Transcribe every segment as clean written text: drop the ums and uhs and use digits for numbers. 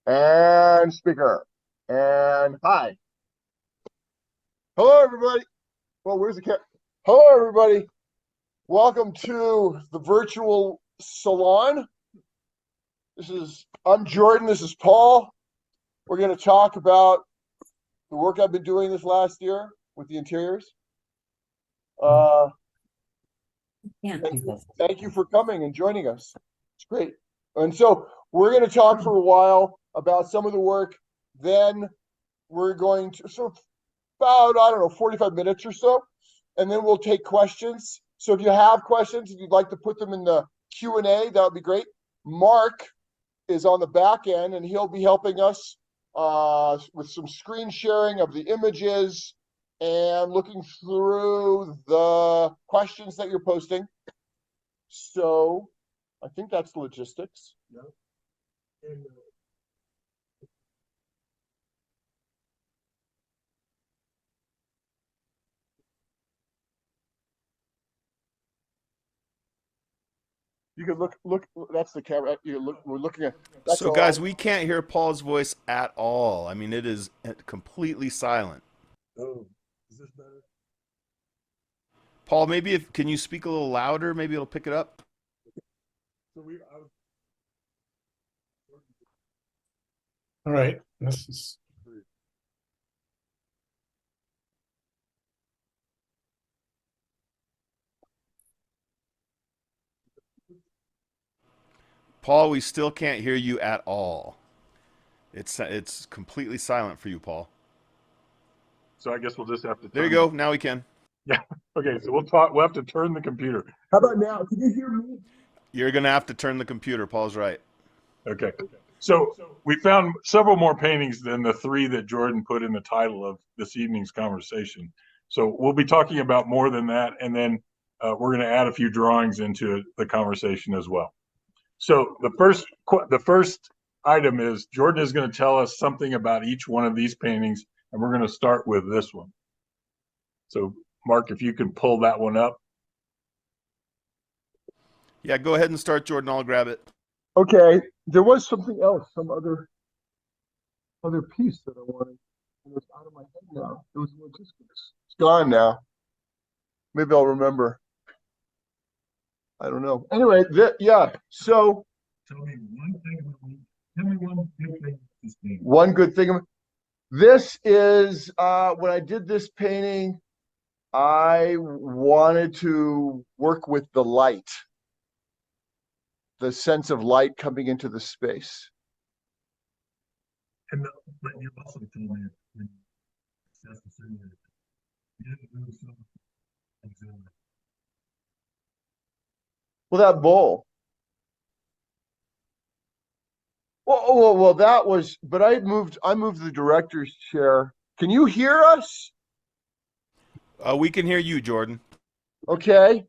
And speaker. And hi. Hello, everybody. Well, where's the cat? Hello, everybody. Welcome to the virtual salon. I'm Jordan. This is Paul. We're going to talk about the work I've been doing this last year with the interiors. Uh, Yeah. thank you for coming and joining us. It's great. And so we're going to talk for a while about some of the work. Then we're going to about, I don't know, 45 minutes or so. And then we'll take questions. So if you have questions, if you'd like to put them in the Q&A, that would be great. Mark is on the back end, and he'll be helping us with some screen sharing of the images and looking through the questions that you're posting. So I think that's logistics. Yeah. And, you can look. That's the camera. You look. We're looking at. That's So, all. guys, we can't hear Paul's voice at all. I mean, it is completely silent. Oh, is this better? Paul, maybe if can you speak a little louder? Maybe it'll pick it up. So All right. This is Paul, we still can't hear you at all. It's completely silent for you, Paul. so I guess we'll just have to There you go. Now we can. Yeah. Okay, so we'll talk. We'll have to turn the computer. How about now? Can you hear me? You're gonna have to turn the computer. Paul's right. Okay. So we found several more paintings than the three that Jordan put in the title of this evening's conversation. So we'll be talking about more than that, and then we're going to add a few drawings into the conversation as well. So the first item is Jordan is going to tell us something about each one of these paintings, and we're going to start with this one. So Mark, if you can pull that one up. Yeah, go ahead and start, Jordan. I'll grab it. Okay, there was something else, some other piece that I wanted. It was out of my head now. It was logistics. It's gone now. Maybe I'll remember. I don't know. Anyway, yeah. So Tell me one thing. Tell me one good thing. one good thing. This is when I did this painting, I wanted to work with the light, the sense of light coming into the space. And but you also told me when that's the same you didn't do some example. Well, that bowl. Well, that was, but I moved the director's chair. Can you hear us? We can hear you, Jordan. Okay.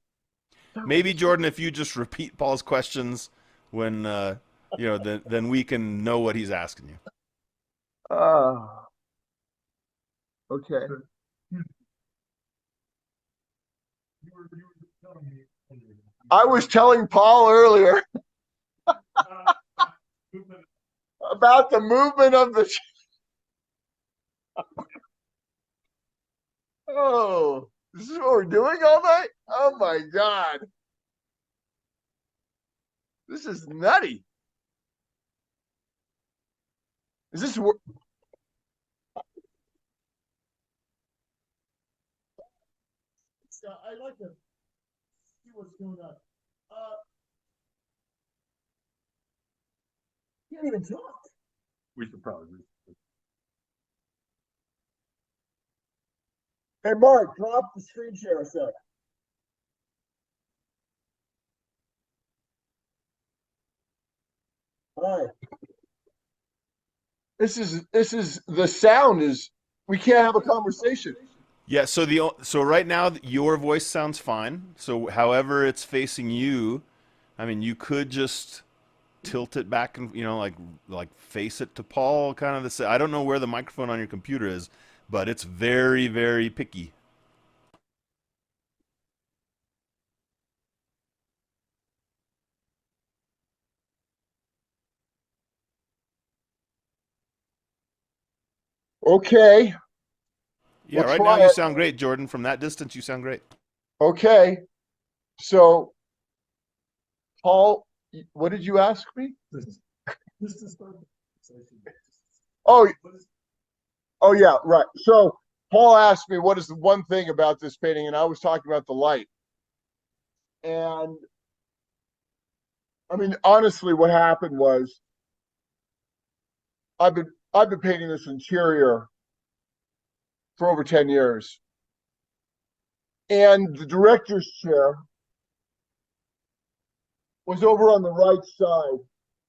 Maybe Jordan, if you just repeat Paul's questions when then we can know what he's asking you. Okay. I was telling Paul earlier about the movement of the. Oh, this is what we're doing all night? Oh my God. This is nutty. Is this work? I'd like to see what's going on. Can't even talk. We should probably read. Hey, Mark, drop the screen share a sec. Hi. This is the sound is we can't have a conversation. Yeah. So right now your voice sounds fine. So however it's facing you, I mean, you could just tilt it back and like face it to Paul, kind of I don't know where the microphone on your computer is, but it's very, very picky. Okay. Yeah, We'll right try now you it. sound great, Jordan. From that distance, you sound great. Okay. So, Paul, what did you ask me? Oh, oh yeah, right. So Paul asked me what is the one thing about this painting, and I was talking about the light. And I mean, honestly, what happened was I've been painting this interior for over 10 years. And the director's chair was over on the right side.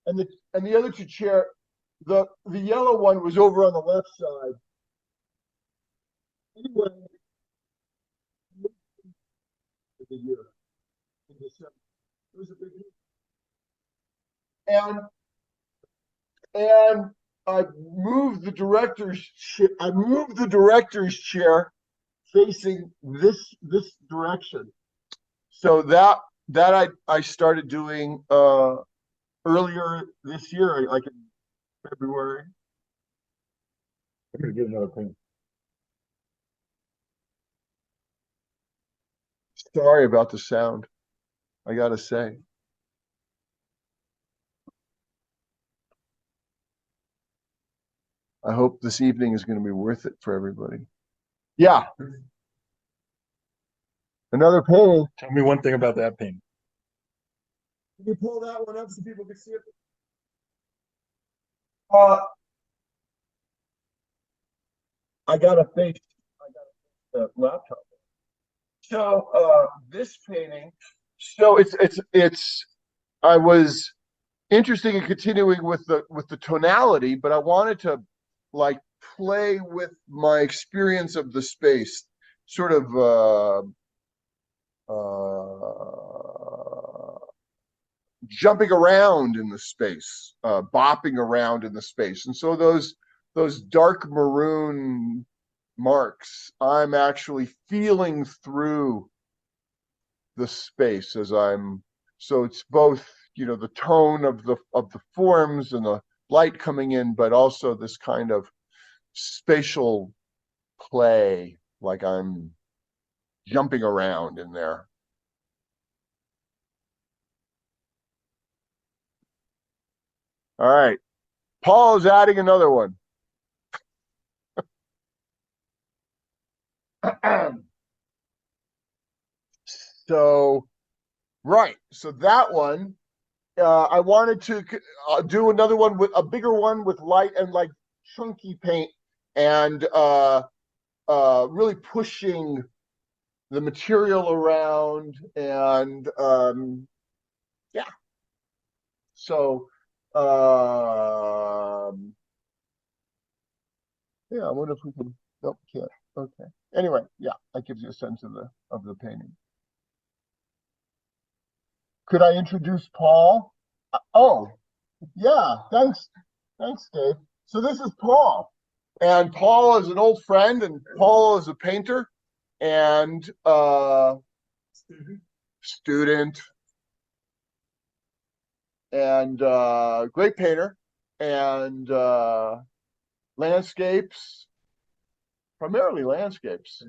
And the other two chair, the yellow one was over on the left side. Anyway, the year in December. It was a big year. And I moved the director's chair facing this direction. So that I started doing earlier this year, like in February. I'm gonna get another paint. Sorry about the sound, I gotta say. I hope this evening is going to be worth it for everybody. Yeah. Another painting. Tell me one thing about that painting. Can you pull that one up so people can see it? I got a face. I got a laptop. So this painting. So it's. I was interested in continuing with the tonality, but I wanted to like play with my experience of the space, sort of jumping around in the space, bopping around in the space. And so those dark maroon marks, I'm actually feeling through the space as so it's both, the tone of the forms and the light coming in, but also this kind of spatial play, like I'm jumping around in there. All right. Paul is adding another one. So, right. So that one, I wanted to do another one with a bigger one with light and like chunky paint and really pushing the material around and yeah. So yeah, I wonder if we can. Nope, can't. Okay. Anyway, yeah, that gives you a sense of the painting. Could I introduce Paul? Oh, yeah. Thanks, Dave. So this is Paul, and Paul is an old friend, and Paul is a painter and student and great painter and landscapes, primarily landscapes.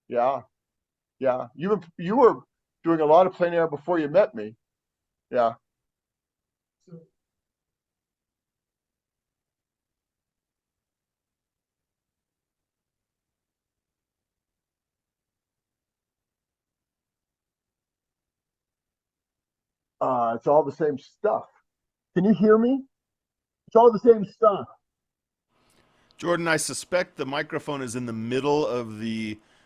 Yeah, yeah. You were doing a lot of plein air before you met me. Yeah. It's all the same stuff. Can you hear me? It's all the same stuff. Jordan, I suspect the microphone is in the middle of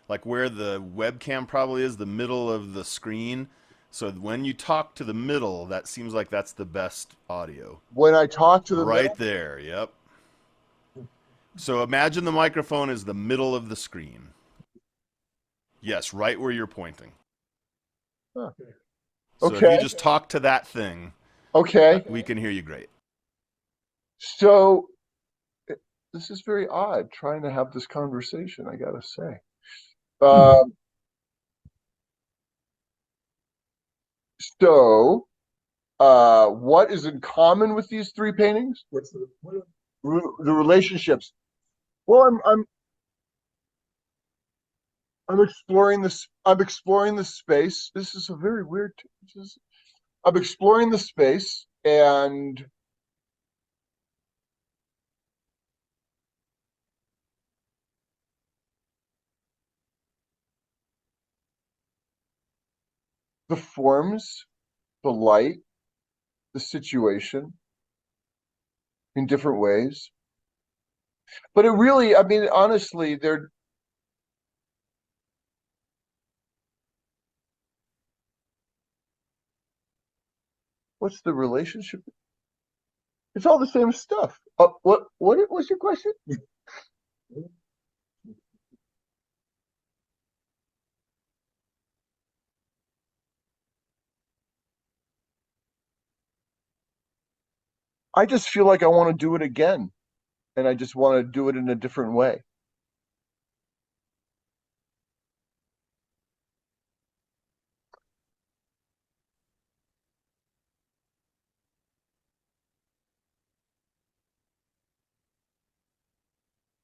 like where the webcam probably is, the middle of the screen. So when you talk to the middle, that seems like that's the best audio. When I talk to the Right middle, there, yep. So imagine the microphone is the middle of the screen. Yes, right where you're pointing. huh. So if Okay. you just talk to that thing, Okay. we can hear you great. So this is very odd trying to have this conversation, I gotta say. So what is in common with these three paintings? What's the what? the relationships. Well, I'm exploring this. I'm exploring the space. This is a very weird. I'm exploring the space and the forms, the light, the situation in different ways. But it really, I mean, honestly, what's the relationship? It's all the same stuff. What was your question? I just feel like I want to do it again, and I just want to do it in a different way.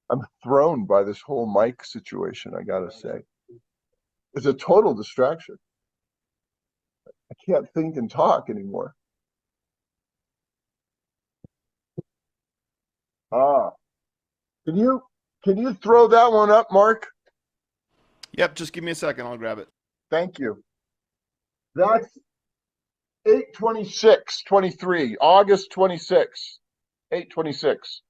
I'm thrown by this whole mic situation, I gotta say. It's a total distraction. I can't think and talk anymore. Ah, can you throw that one up, Mark? Yep, just give me a second. I'll grab it. Thank you. That's 8/26/23, August 26, 8/26.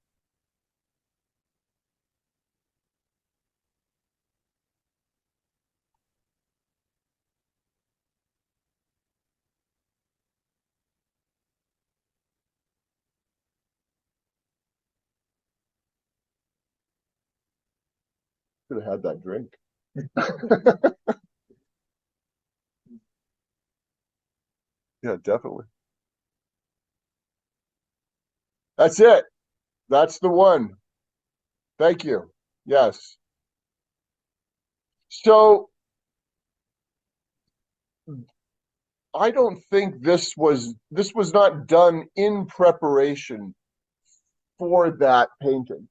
Could have had that drink. Yeah, definitely. That's it. That's the one. Thank you. Yes. So I don't think this was not done in preparation for that painting.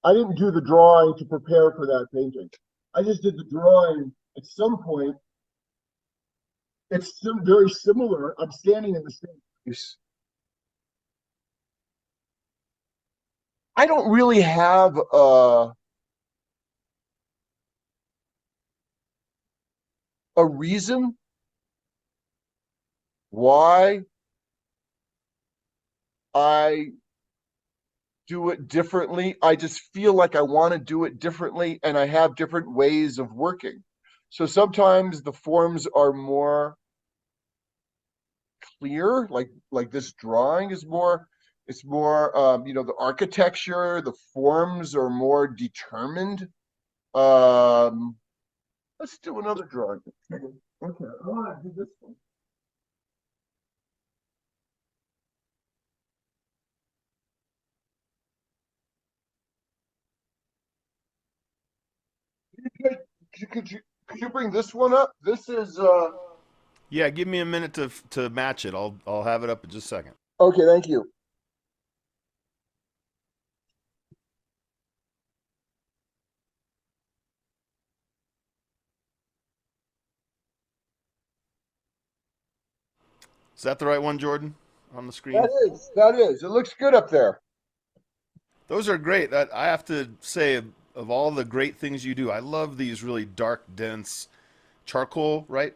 I didn't do the drawing to prepare for that painting. I just did the drawing at some point. It's very similar. I'm standing in the same place. I don't really have a reason why I do it differently. I just feel like I want to do it differently, and I have different ways of working. So sometimes the forms are more clear, like this drawing is more. It's more, the architecture, the forms are more determined. Um, let's do another drawing. Okay, I want to do this one. Could you bring this one up? This is Yeah, give me a minute to match it. I'll have it up in just a second. okay. Thank you. Is that the right one, Jordan, on the screen? That is. It looks good up there. Those are great. I have to say, of all the great things you do, I love these really dark, dense charcoal, right?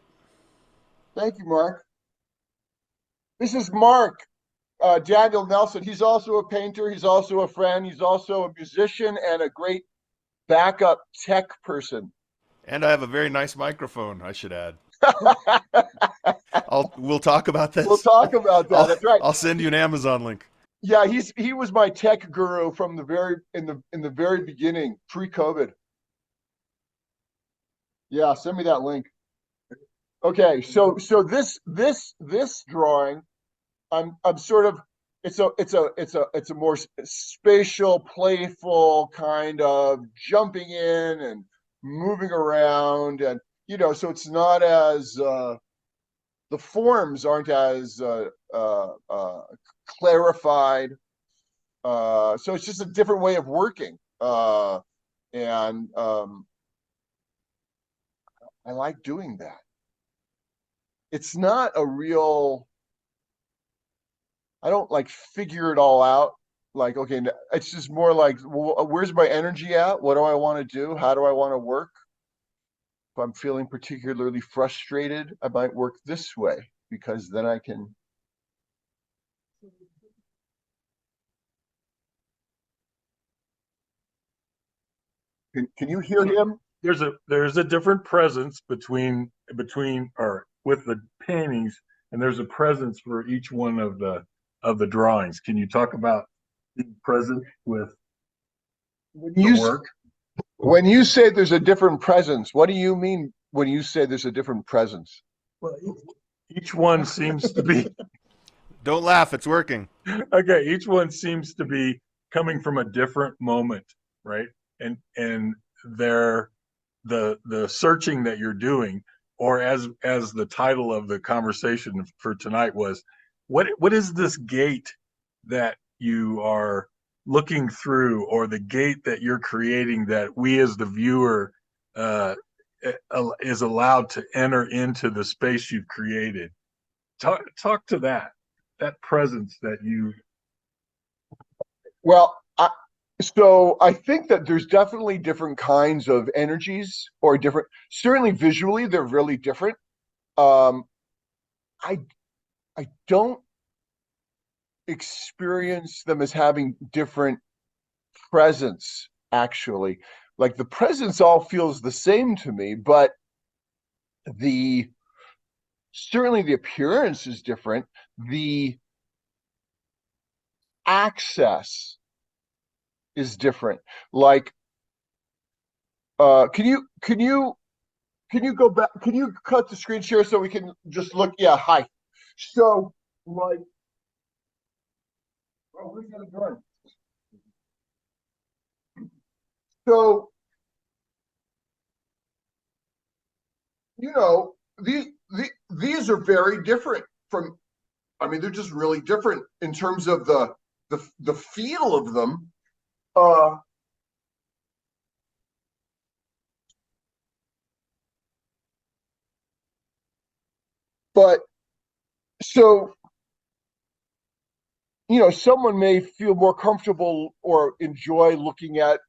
Thank you, Mark. This is Mark, Daniel Nelson. He's also a painter. He's also a friend. He's also a musician and a great backup tech person. And I have a very nice microphone, I should add. We'll talk about this. We'll talk about that. That's right. I'll send you an Amazon link. Yeah, he was my tech guru from the very beginning, pre-COVID. Yeah, send me that link. Okay, so this drawing, I'm sort of it's a more spatial, playful kind of jumping in and moving around, and so it's not as the forms aren't as clarified. So it's just a different way of working. And I like doing that. It's not a real, I don't like figure it all out. Like, okay, it's just more like, where's my energy at? What do I want to do? How do I want to work? If I'm feeling particularly frustrated, I might work this way because then I can. Can you hear him? There's a different presence between or with the paintings, and there's a presence for each one of the drawings. Can you talk about being present with When the you work? when you say there's a different presence, what do you mean when you say there's a different presence? Well, each one seems to be Don't laugh, it's working. okay. Each one seems to be coming from a different moment, right? And they're the searching that you're doing, or as the title of the conversation for tonight was, what is this gate that you are looking through, or the gate that you're creating that we as the viewer is allowed to enter into the space you've created? Talk to that presence that you. Well, so I think that there's definitely different kinds of energies or different, certainly visually, they're really different. Um, I I don't experience them as having different presence, actually. Like the presence all feels the same to me, but the certainly the appearance is different. The access is different. Like, can you go back? Can you cut the screen share so we can just look? Yeah, hi. So, like, oh, where's that drawing? So, you know, these are very different from. I mean, they're just really different in terms of the feel of them. Uh, but so someone may feel more comfortable or enjoy looking at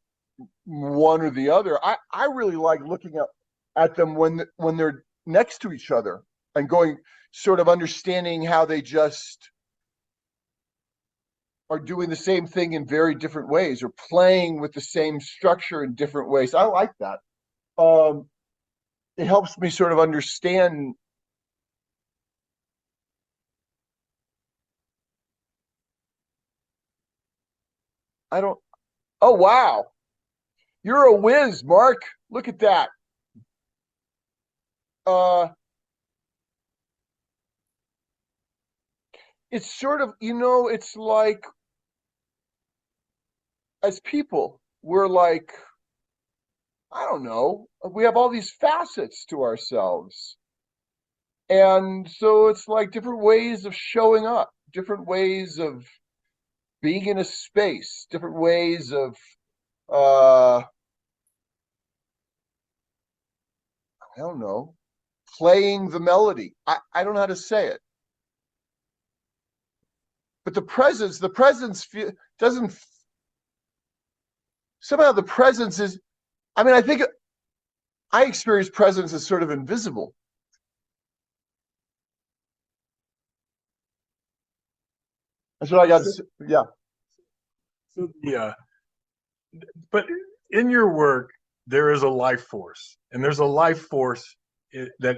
one or the other. I really like looking at them when they're next to each other and going sort of understanding how they just are doing the same thing in very different ways or playing with the same structure in different ways. I like that. Um, it helps me sort of understand. I don't. Oh wow, you're a whiz, Mark. Look at that. Uh, it's sort of it's like as people, we're like I don't know. We have all these facets to ourselves. And so it's like different ways of showing up, different ways of being in a space, different ways of I don't know, playing the melody. I don't know how to say it. But the presence doesn't somehow the presence is I mean, I think I experience presence as sort of invisible. That's what I got to say. Yeah. So but in your work there is a life force, and there's a life force that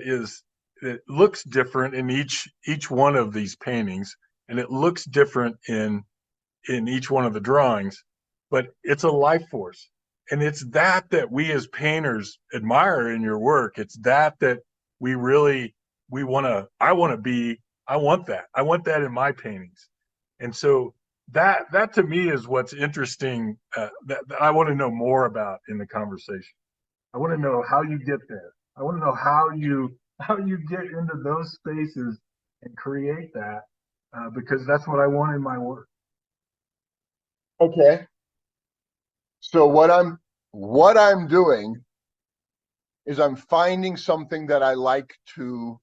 looks different in each one of these paintings, and it looks different in each one of the drawings, but it's a life force. And it's that we as painters admire in your work. It's that we really we want to I want that in my paintings. And so that to me is what's interesting, that I want to know more about in the conversation. I want to know how you get there. I want to know how you get into those spaces and create that, because that's what I want in my work. Okay. So what I'm doing is I'm finding something that I like to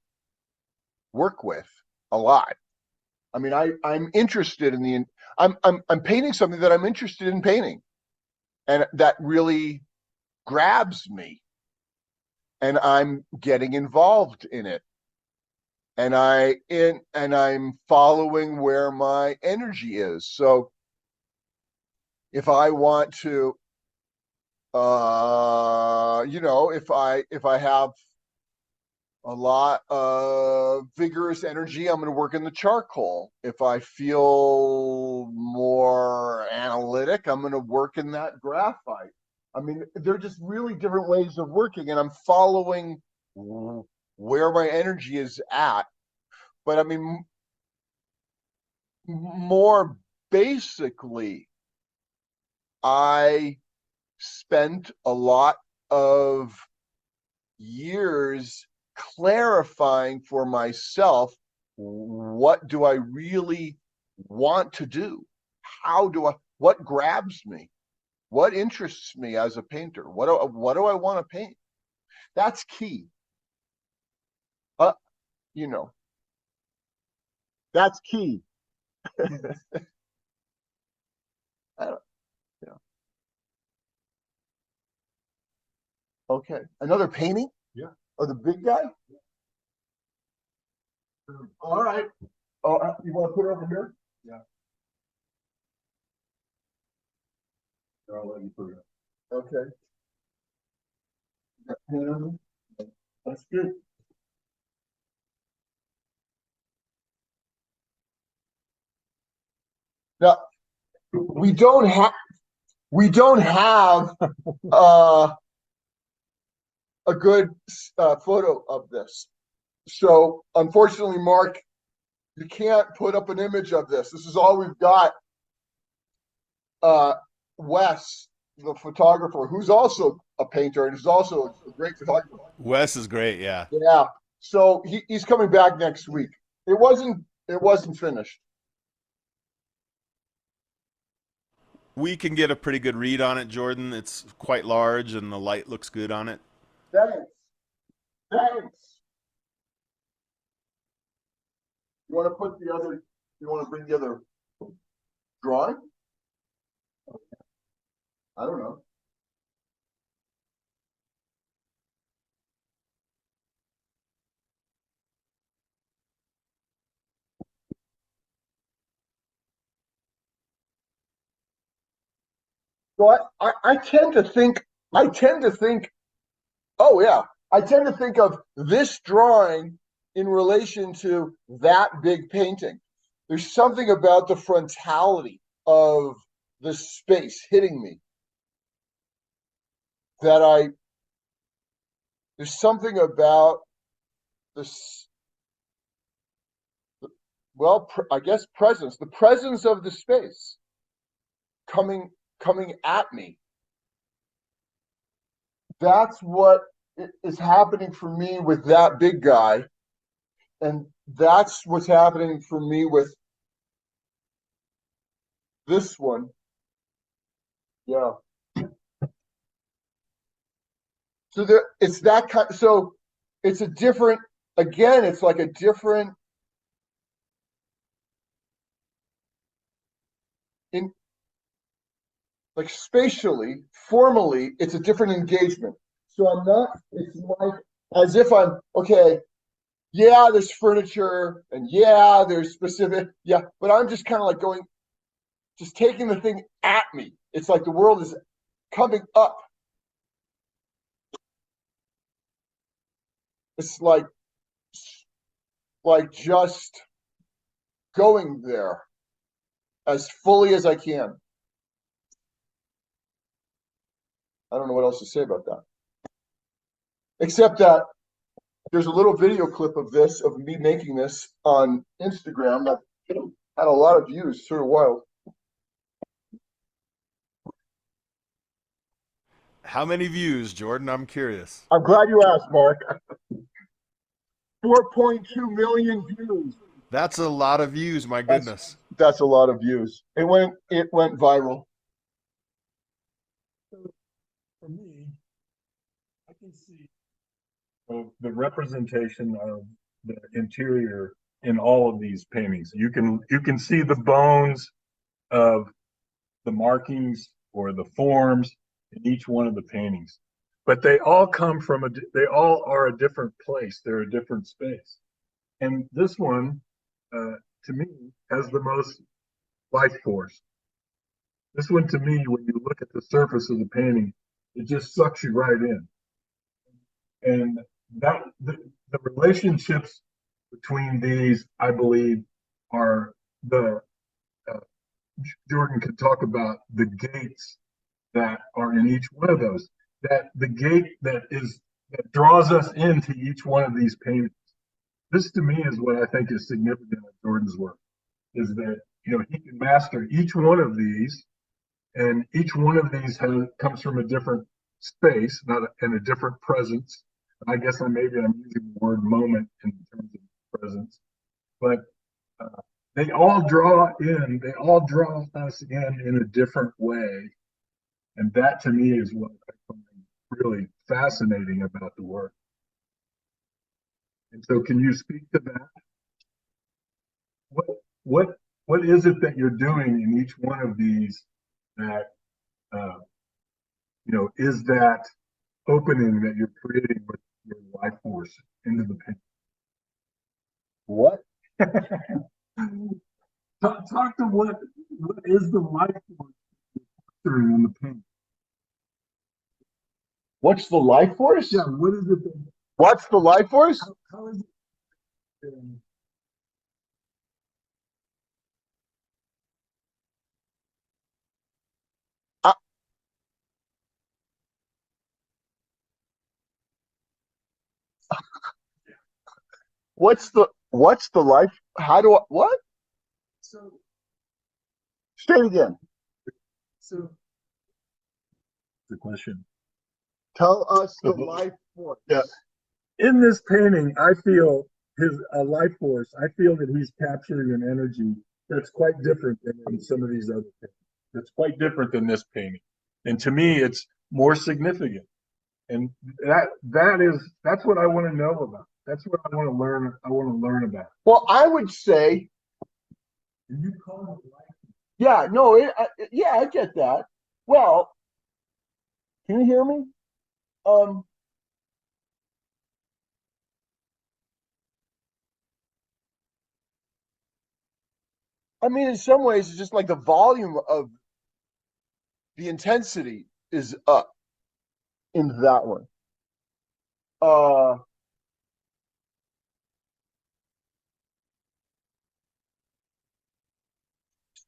work with a lot. I mean, I'm interested in I'm painting something that I'm interested in painting, and that really grabs me, and I'm getting involved in it, and I'm following where my energy is. So if I want to, if I have a lot of vigorous energy, I'm going to work in the charcoal. If I feel more analytic, I'm going to work in that graphite. I mean, they're just really different ways of working, and I'm following where my energy is at. But I mean, more basically, I spent a lot of years clarifying for myself, what do I really want to do? What grabs me? What interests me as a painter? What do I want to paint? That's key. Uh, you know, that's key. I don't, you know. Okay. Another painting? Yeah. Of the big guy? All right. Oh, you want to put it over here? Yeah. I'll let you put it up. Okay. That's good. Now, we don't have a good photo of this. So unfortunately, Mark, you can't put up an image of this. This is all we've got. Wes, the photographer, who's also a painter and is also a great photographer. Wes is great. Yeah. Yeah. So he's coming back next week. It wasn't finished. We can get a pretty good read on it, Jordan. It's quite large and the light looks good on it. Thanks. Thanks. You want to put the other, you want to bring the other drawing? I don't know. So I tend to think, oh yeah, I tend to think of this drawing in relation to that big painting. There's something about the frontality of the space hitting me that there's something about this, well, I guess the presence of the space coming at me. That's what is happening for me with that big guy, and that's what's happening for me with this one. Yeah. So it's that kind. So it's a different. Again, it's like a different. In like spatially, formally, it's a different engagement. So I'm not. It's like as if I'm okay. Yeah, there's furniture, and yeah, there's specific. Yeah, but I'm just kind of like going, just taking the thing at me. It's like the world is coming up. It's like just going there as fully as I can. I don't know what else to say about that. Except that there's a little video clip of this, of me making this on Instagram that had a lot of views, sort of wild. How many views, Jordan? I'm curious. I'm glad you asked, Mark. 4.2 million views. That's a lot of views. My goodness. That's a lot of views. It went viral. For me, I can see the representation of the interior in all of these paintings. You can see the bones of the markings or the forms in each one of the paintings, but they all come from they all are a different place. They're a different space. And this one, to me, has the most life force. This one, to me, when you look at the surface of the painting, it just sucks you right in. And that the relationships between these, I believe, are the Jordan could talk about the gates that are in each one of those. That the gate that draws us into each one of these paintings. This to me is what I think is significant in Jordan's work, is that he can master each one of these, and each one of these comes from a different space, and a different presence. I guess maybe I'm using the word moment in terms of presence, but they all draw us in a different way. And that to me is what I find really fascinating about the work. And so can you speak to that? What is it that you're doing in each one of these that is that opening that you're creating with your life force into the paint? What? Talk to what is the life force in the paint? What's the life force? Yeah, what is it? What's the life force? How is it? What's the life? How do I, what? So, Say it again. so the question. Tell us the life force. Yeah. In this painting, I feel a life force. I feel that he's capturing an energy that's quite different than in some of these other paintings. That's quite different than this painting. And to me, it's more significant. And that's what I want to know about. That's what I want to learn. I want to learn about. Well, I would say, And you call it life. yeah, no, yeah, I get that. Well, can you hear me? I mean, in some ways, it's just like the volume of the intensity is up in that one.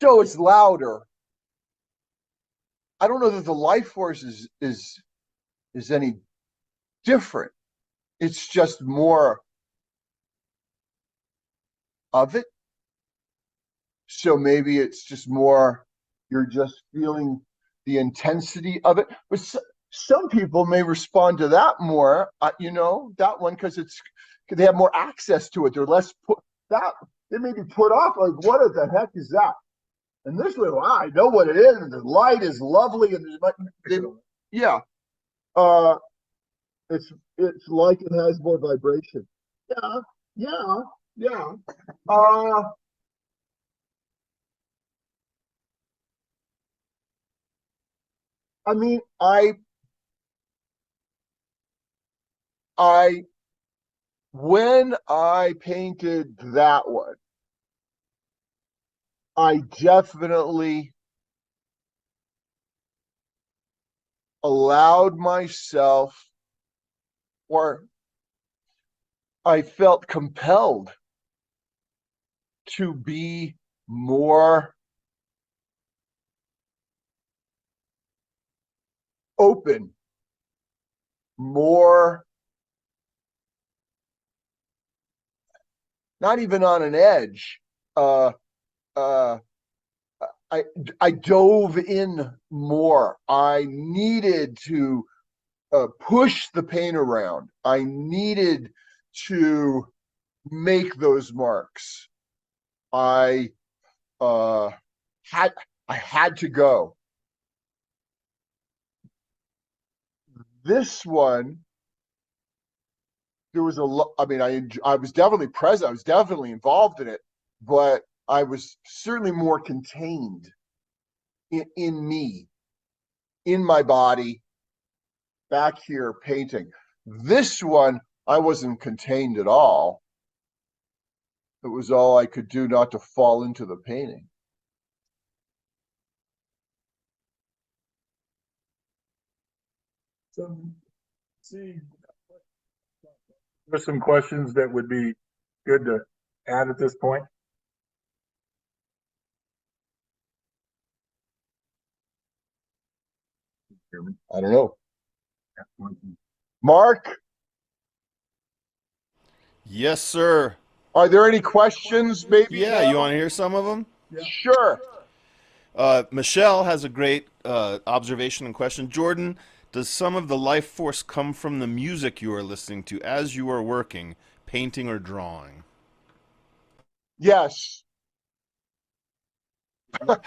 So it's louder. I don't know that the life force is any different. It's just more of it. So maybe it's just more, you're just feeling the intensity of it. But some people may respond to that more, that one, because they have more access to it. They're less they may be put off, like, what the heck is that? And this way, wow, I know what it is, and the light is lovely, and yeah. It's like it has more vibration. Yeah. I mean, when I painted that one, I definitely allowed myself, or I felt compelled to be more open, more not even on an edge. I dove in more. I needed to push the paint around. I needed to make those marks. I had I had to go. This one, there was a lot. I mean, I was definitely present. I was definitely involved in it, but I was certainly more contained in me, in my body, back here painting. This one, I wasn't contained at all. It was all I could do not to fall into the painting. So, see, there's some questions that would be good to add at this point. I don't know. Mark, Yes, sir. are there any questions? Maybe. Yeah, now? you want to hear some of them? Sure. Michelle has a great observation and question. Jordan, does some of the life force come from the music you are listening to as you are working, painting, or drawing? Yes.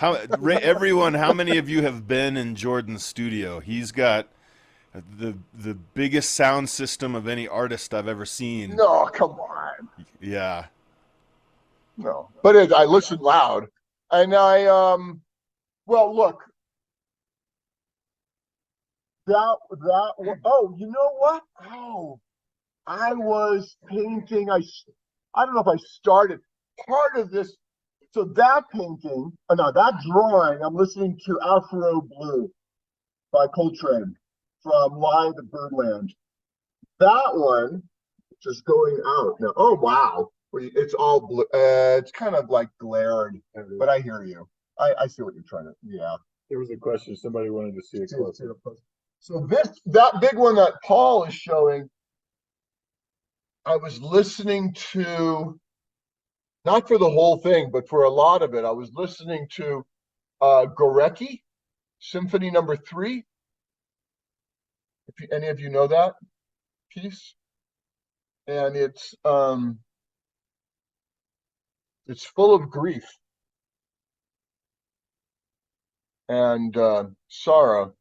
Everyone, how many of you have been in Jordan's studio? He's got the biggest sound system of any artist I've ever seen. No, come on. Yeah. No, but I listen loud, and well, look, that. Oh, you know what? Oh, I was painting. I don't know if I started part of this. So that painting, no, that drawing, I'm listening to Afro Blue by Coltrane from Live at Birdland. That one, just going out now. Oh wow, it's all blue. It's kind of like glared, but I hear you. I see what you're trying to. Yeah. There was a question somebody wanted to see it closer. So that big one that Paul is showing, I was listening to, not for the whole thing, but for a lot of it, I was listening to Gorecki, Symphony Number 3. If any of you know that piece, and it's full of grief and sorrow.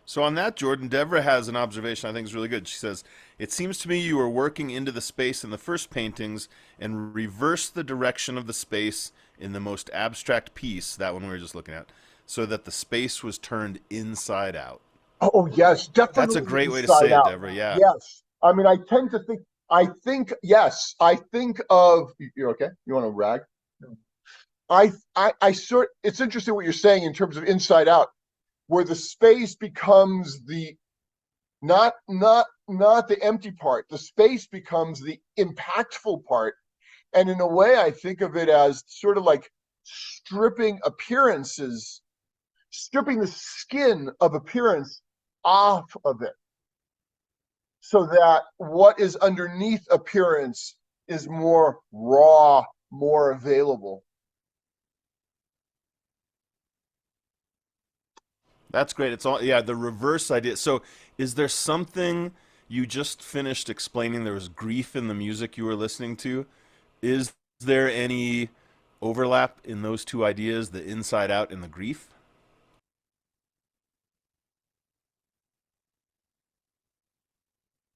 So on that, Jordan, Deborah has an observation I think is really good. She says, "It seems to me you were working into the space in the first paintings and reversed the direction of the space in the most abstract piece, that one we were just looking at, so that the space was turned inside out." Oh yes, definitely. That's a great way to inside say out. it, Deborah. Yeah. Yes. I mean, I tend to think. Yes. I think of. You're okay. You want to rag? It's interesting what you're saying in terms of inside out, where the space becomes the not the empty part. The space becomes the impactful part, and in a way, I think of it as sort of like stripping appearances, stripping the skin of appearance off of it, so that what is underneath appearance is more raw, more available. That's great. It's all, yeah, the reverse idea. So is there something you just finished explaining? There was grief in the music you were listening to. Is there any overlap in those two ideas, the inside out and the grief?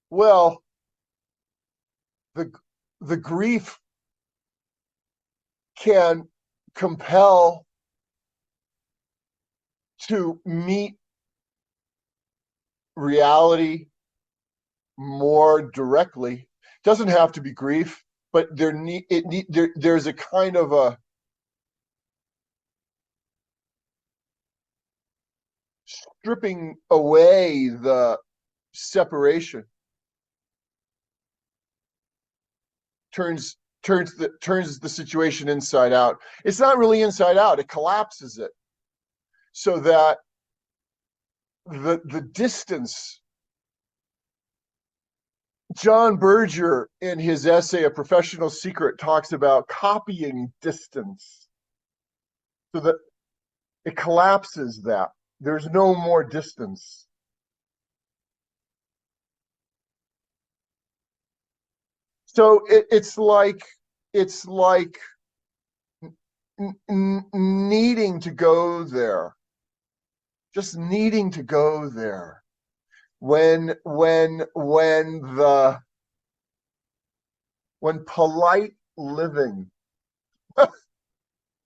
Well, the grief can compel to meet reality more directly. Doesn't have to be grief, but there's a kind of a stripping away the separation, turns the situation inside out. It's not really inside out, it collapses it, so that the distance. John Berger, in his essay A Professional Secret, talks about copying distance, so that it collapses that. There's no more distance. So it's like needing to go there, just needing to go there. When polite living,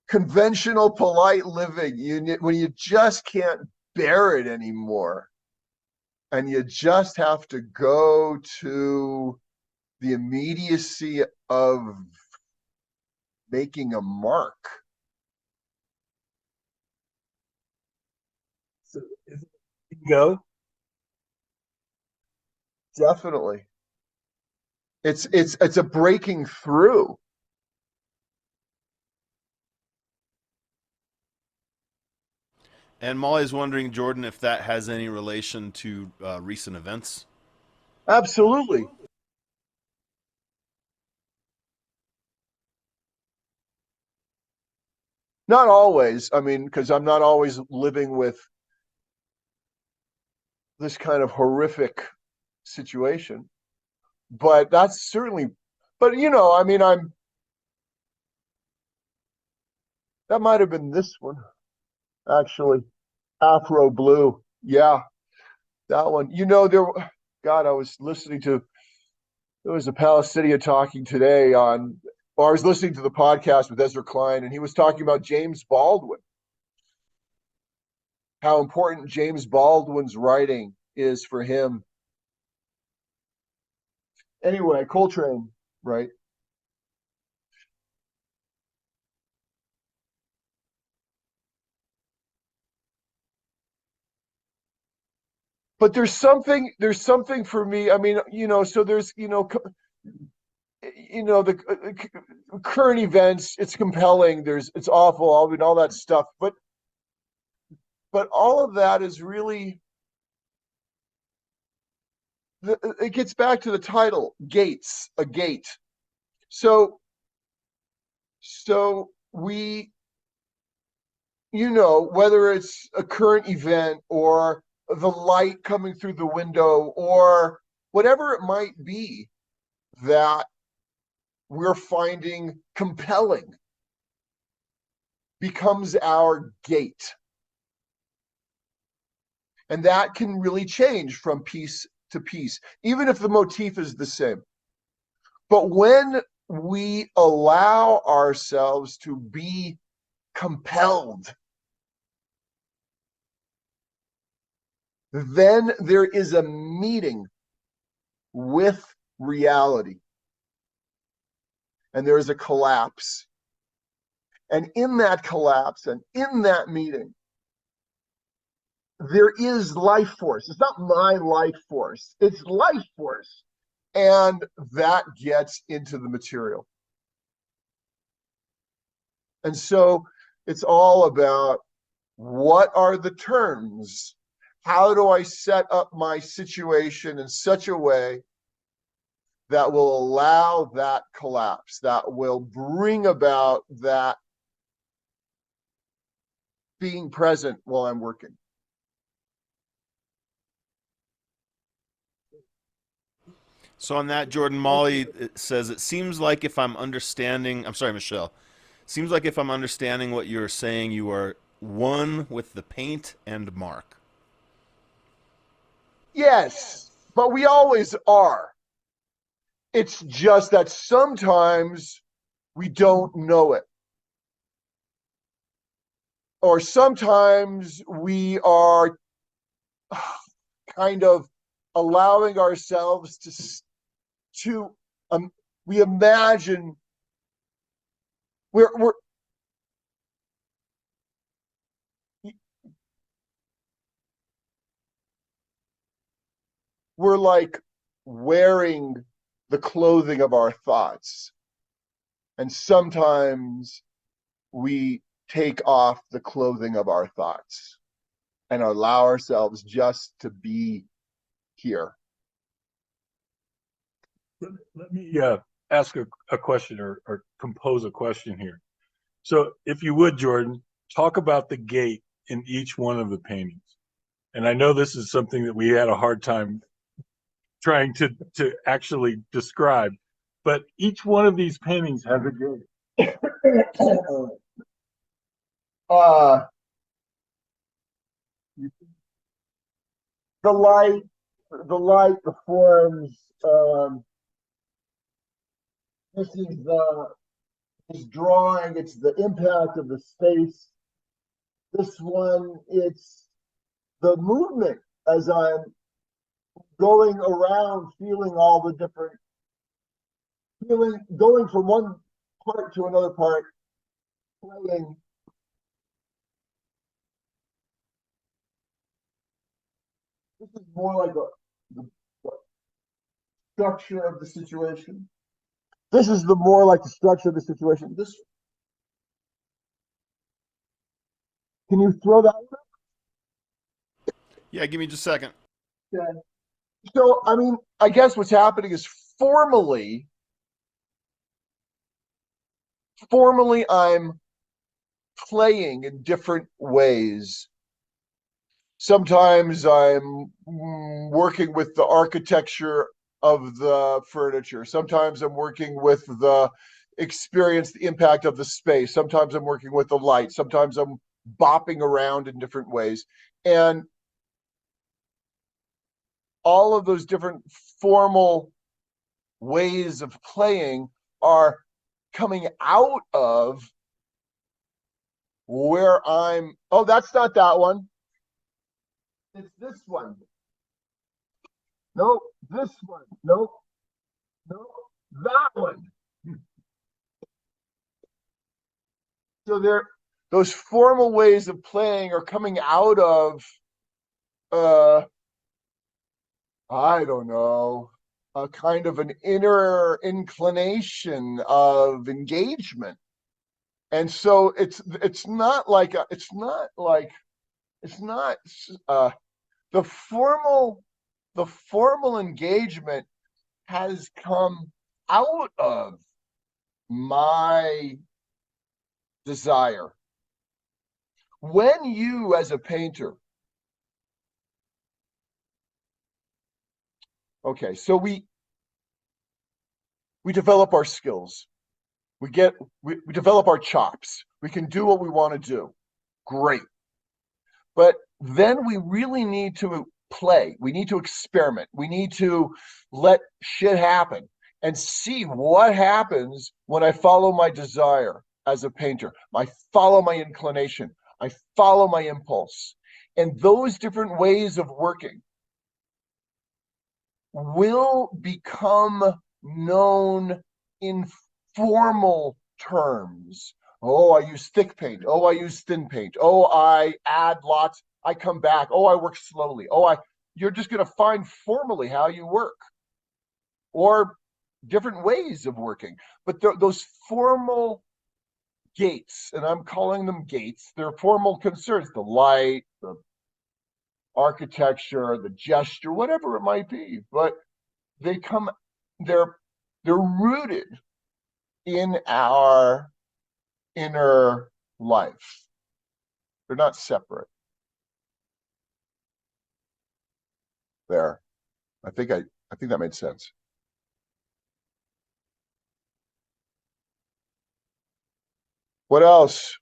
conventional polite living, when you just can't bear it anymore, and you just have to go to the immediacy of making a mark. So is it go? Definitely. It's a breaking through. And Molly's wondering, Jordan, if that has any relation to recent events. Absolutely. Not always. I mean, because I'm not always living with this kind of horrific situation. But that's certainly, but I mean, that might have been this one, actually. Afro Blue. Yeah, that one. God, I was listening to, there was a Palestinian talking today or I was listening to the podcast with Ezra Klein, and he was talking about James Baldwin, how important James Baldwin's writing is for him. Anyway, Coltrane, right? But there's something for me. I mean, so there's, the current events. It's compelling. It's awful. I mean, all that stuff. But all of that is really. It gets back to the title, Gates, a gate. So we, whether it's a current event or the light coming through the window or whatever it might be that we're finding compelling, becomes our gate. And that can really change from piece to piece, even if the motif is the same. But when we allow ourselves to be compelled, then there is a meeting with reality. And there is a collapse. And in that collapse and in that meeting, there is life force. It's not my life force, it's life force. And that gets into the material. And so it's all about, what are the terms? How do I set up my situation in such a way that will allow that collapse, that will bring about that being present while I'm working? So on that, Jordan, Molly says, it seems like if I'm understanding, I'm sorry, Michelle, seems like if I'm understanding what you're saying, you are one with the paint and mark. Yes, but we always are. It's just that sometimes we don't know it. Or sometimes we are kind of allowing ourselves to we imagine we're like wearing the clothing of our thoughts, and sometimes we take off the clothing of our thoughts and allow ourselves just to be here. Let me ask a question or compose a question here. So if you would, Jordan, talk about the gate in each one of the paintings. And I know this is something that we had a hard time trying to actually describe, but each one of these paintings has a gate. uh, the light, the forms. This is this drawing. It's the impact of the space. This one, it's the movement as I'm going around, feeling all the different, going from one part to another part, playing. This is more like the structure of the situation. This is the more like the structure of the situation. This, can you throw that one? Yeah, give me just a second. Okay. So, I mean, I guess what's happening is formally, I'm playing in different ways. Sometimes I'm working with the architecture of the furniture. Sometimes I'm working with the experience, the impact of the space. Sometimes I'm working with the light. Sometimes I'm bopping around in different ways. And all of those different formal ways of playing are coming out of where I'm. Oh, that's not that one. It's this one. Nope. This one. Nope. Nope. That one. So those formal ways of playing are coming out of I don't know, a kind of an inner inclination of engagement. And so it's not like the formal engagement has come out of my desire. When you, as a painter, okay, so we develop our skills, we develop our chops, we can do what we want to do, great. But then we really need to play, we need to experiment, we need to let shit happen and see what happens when I follow my desire as a painter. I follow my inclination, I follow my impulse. And those different ways of working will become known in formal terms. Oh, I use thick paint. Oh, I use thin paint. Oh, I add lots. I come back. Oh, I work slowly. You're just going to find formally how you work, or different ways of working. But those formal gates, and I'm calling them gates, they're formal concerns, the light, the architecture, the gesture, whatever it might be. But they come, they're rooted in our inner life. They're not separate. There. I think that made sense. What else?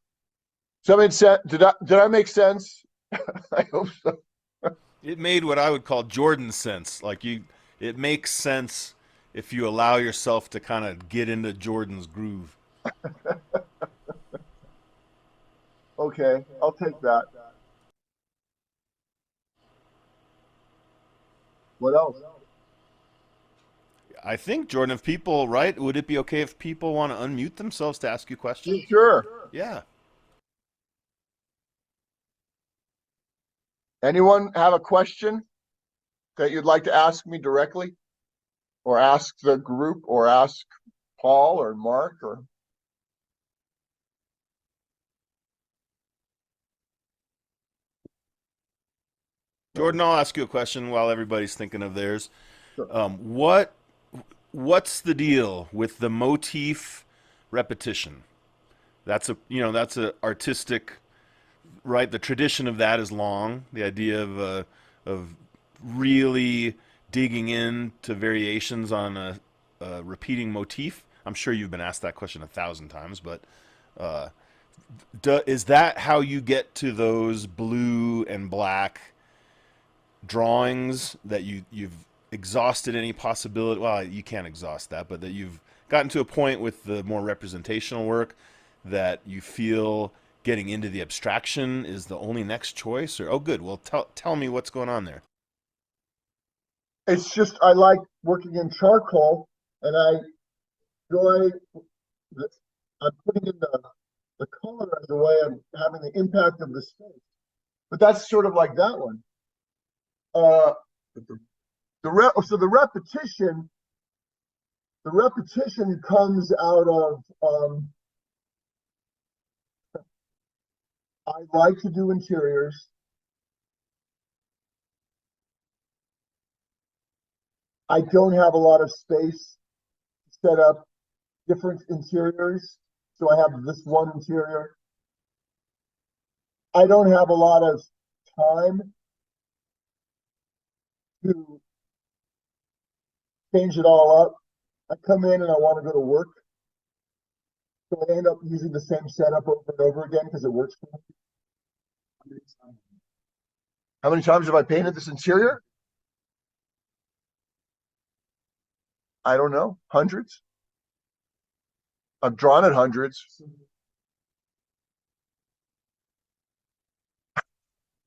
Something said, did I make sense? I hope so. It made what I would call Jordan sense. It makes sense if you allow yourself to kind of get into Jordan's groove. Okay, I'll take that. What else? I think, Jordan, if people, right, would it be okay if people want to unmute themselves to ask you questions? Sure. Yeah. Anyone have a question that you'd like to ask me directly, or ask the group, or ask Paul or Mark, or? Jordan, I'll ask you a question while everybody's thinking of theirs. Sure. What's the deal with the motif repetition? That's a artistic, right? The tradition of that is long. The idea of really digging into variations on a a repeating motif? I'm sure you've been asked that question 1,000 times, but uh, is that how you get to those blue and black drawings, that you've exhausted any possibility? Well, you can't exhaust that, but that you've gotten to a point with the more representational work that you feel getting into the abstraction is the only next choice? Or, oh, good. Well, tell me what's going on there. It's just I like working in charcoal, and I enjoy. I'm putting in the color as a way of having the impact of the space. But that's sort of like that one. So the repetition comes out of I like to do interiors. I don't have a lot of space to set up different interiors, so I have this one interior. I don't have a lot of time to change it all up. I come in and I want to go to work, so I end up using the same setup over and over again because it works for me. How many times have I painted this interior? I don't know, hundreds. I've drawn it hundreds.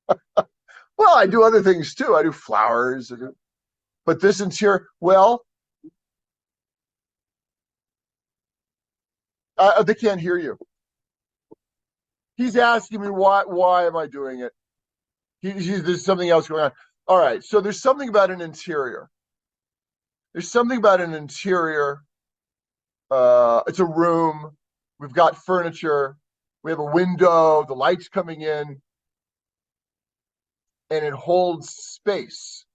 Well, I do other things too. I do flowers, but this interior, well, they can't hear you. He's asking me why am I doing it? There's something else going on. All right, so there's something about an interior. There's something about an interior. It's a room. We've got furniture. We have a window. The light's coming in, and it holds space.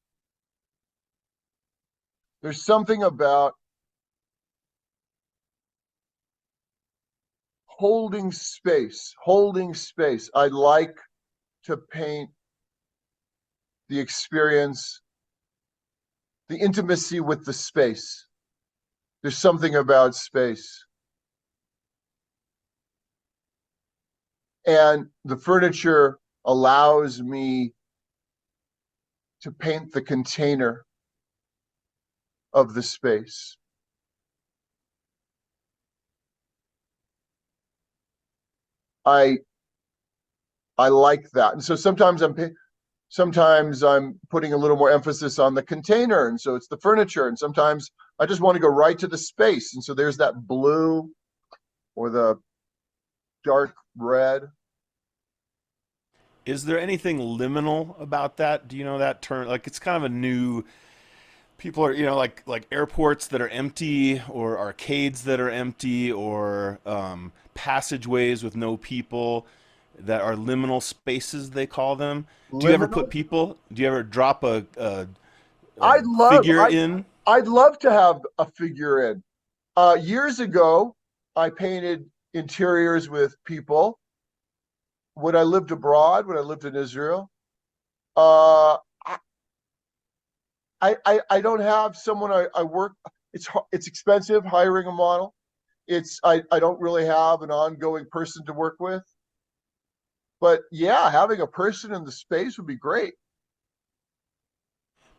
There's something about holding space. Holding space. I like to paint the experience, the intimacy with the space. There's something about space. And the furniture allows me to paint the container of the space. I like that. And so sometimes I'm putting a little more emphasis on the container, and so it's the furniture, and sometimes I just want to go right to the space, and so there's that blue or the dark red. Is there anything liminal about that? Do you know that term? Like, it's kind of a new, people are, like airports that are empty, or arcades that are empty, or passageways with no people that are liminal spaces, they call them. Do you ever put people, do you ever drop a figure in? I'd love to have a figure in. Years ago, I painted interiors with people. When I lived abroad, when I lived in Israel, I don't have someone I work. It's expensive hiring a model. I don't really have an ongoing person to work with. But yeah, having a person in the space would be great.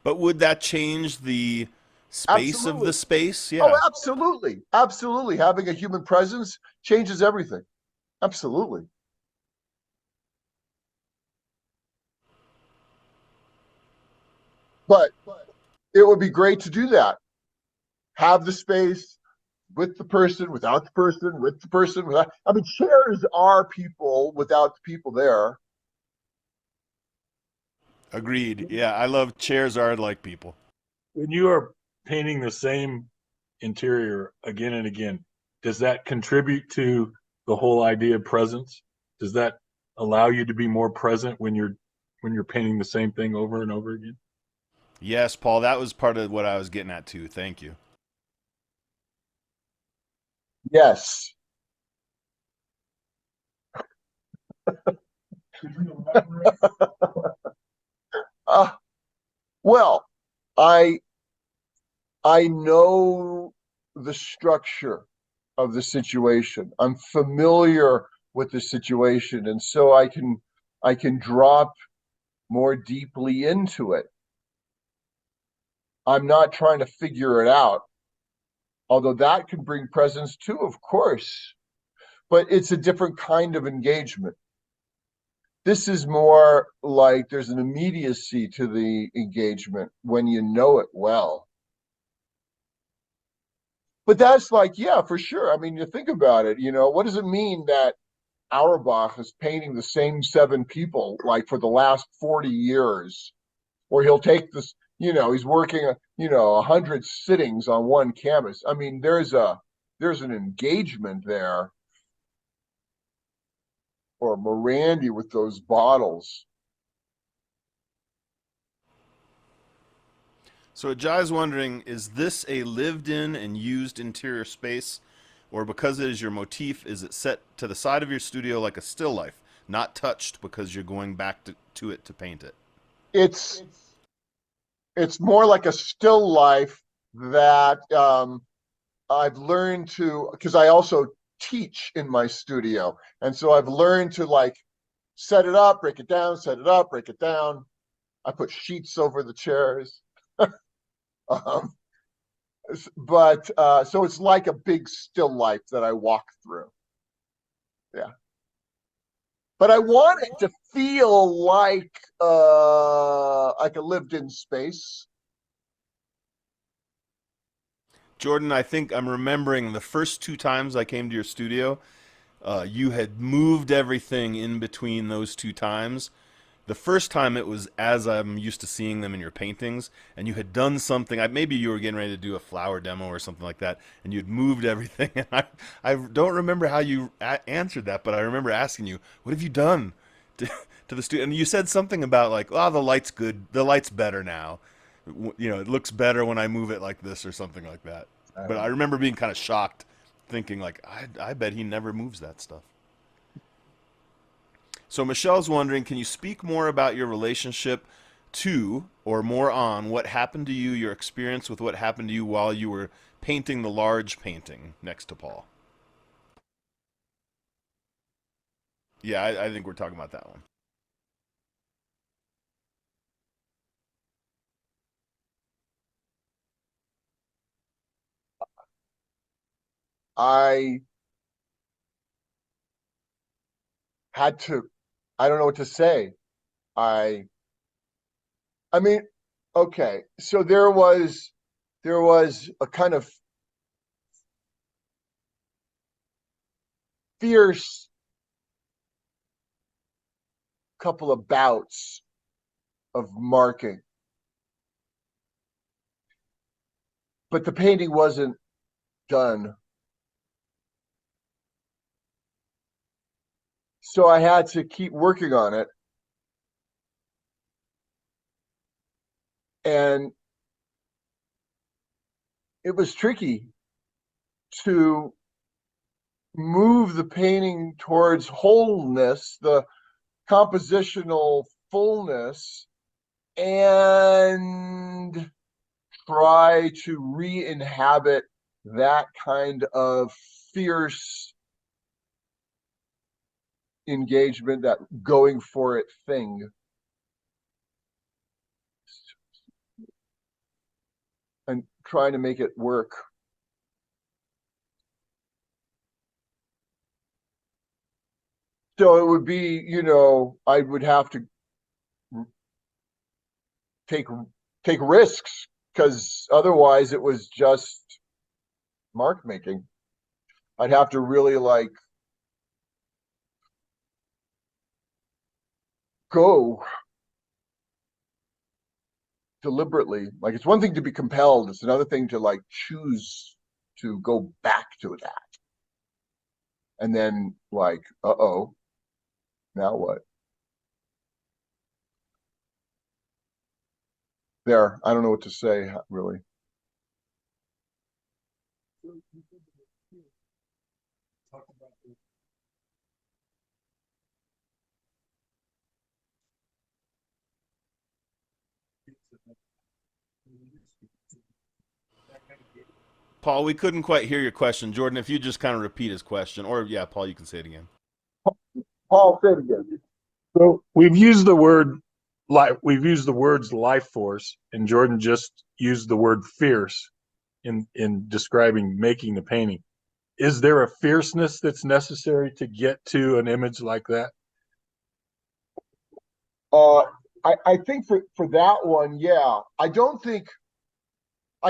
But would that change the space Absolutely. of the space? Yeah. Oh, absolutely. Absolutely. Having a human presence changes everything. Absolutely. But it would be great to do that. Have the space with the person, without the person, with the person, without. I mean, chairs are people without the people there. Agreed. Yeah, I love chairs are like people. When you are painting the same interior again and again, does that contribute to the whole idea of presence? Does that allow you to be more present when you're painting the same thing over and over again? Yes, Paul, that was part of what I was getting at too. Thank you. Yes. Well, I know the structure of the situation. I'm familiar with the situation, and so I can drop more deeply into it. I'm not trying to figure it out, although that can bring presence too, of course, but it's a different kind of engagement. This is more like there's an immediacy to the engagement when you know it well. But that's like, yeah, for sure. I mean, you think about it, what does it mean that Auerbach is painting the same seven people like for the last 40 years? Or he'll take this, he's working, 100 sittings on one canvas. I mean, there's an engagement there. Or Morandi with those bottles. So Jai's wondering, is this a lived-in and used interior space, or because it is your motif, is it set to the side of your studio like a still life, not touched because you're going back to it to paint it? It's more like a still life that I've learned to, because I also teach in my studio, and so I've learned to like set it up, break it down, set it up, break it down. I put sheets over the chairs. um, but so it's like a big still life that I walk through. Yeah. But I want it to feel like a lived-in space. Jordan, I think I'm remembering the first two times I came to your studio, you had moved everything in between those two times. The first time it was as I'm used to seeing them in your paintings, and you had done something. Maybe you were getting ready to do a flower demo or something like that, and you'd moved everything. And I don't remember how you answered that, but I remember asking you, "What have you done to the studio?" And you said something about like, "Oh, the light's good. The light's better now. It looks better when I move it like this or something like that." But I remember being kind of shocked, thinking like, I bet he never moves that stuff. So Michelle's wondering, can you speak more about your relationship to, or more on, what happened to you, your experience with what happened to you while you were painting the large painting next to Paul? Yeah, I think we're talking about that one. I had to, I don't know what to say. I I mean, okay, so there was a kind of fierce couple of bouts of marking, but the painting wasn't done. So I had to keep working on it. And it was tricky to move the painting towards wholeness, the compositional fullness, and try to re-inhabit that kind of fierce engagement, that going for it thing, and trying to make it work. So it would be, I would have to take take risks, because otherwise it was just mark making. I'd have to really like go deliberately. Like, it's one thing to be compelled, it's another thing to like choose to go back to that. And then like, uh-oh, now what? There, I don't know what to say, really. Paul, we couldn't quite hear your question. Jordan, if you just kind of repeat his question, or yeah, Paul, you can say it again. Paul, say it again. So we've used the word words life force, and Jordan just used the word fierce in describing making the painting. Is there a fierceness that's necessary to get to an image like that? I think for that one, yeah. I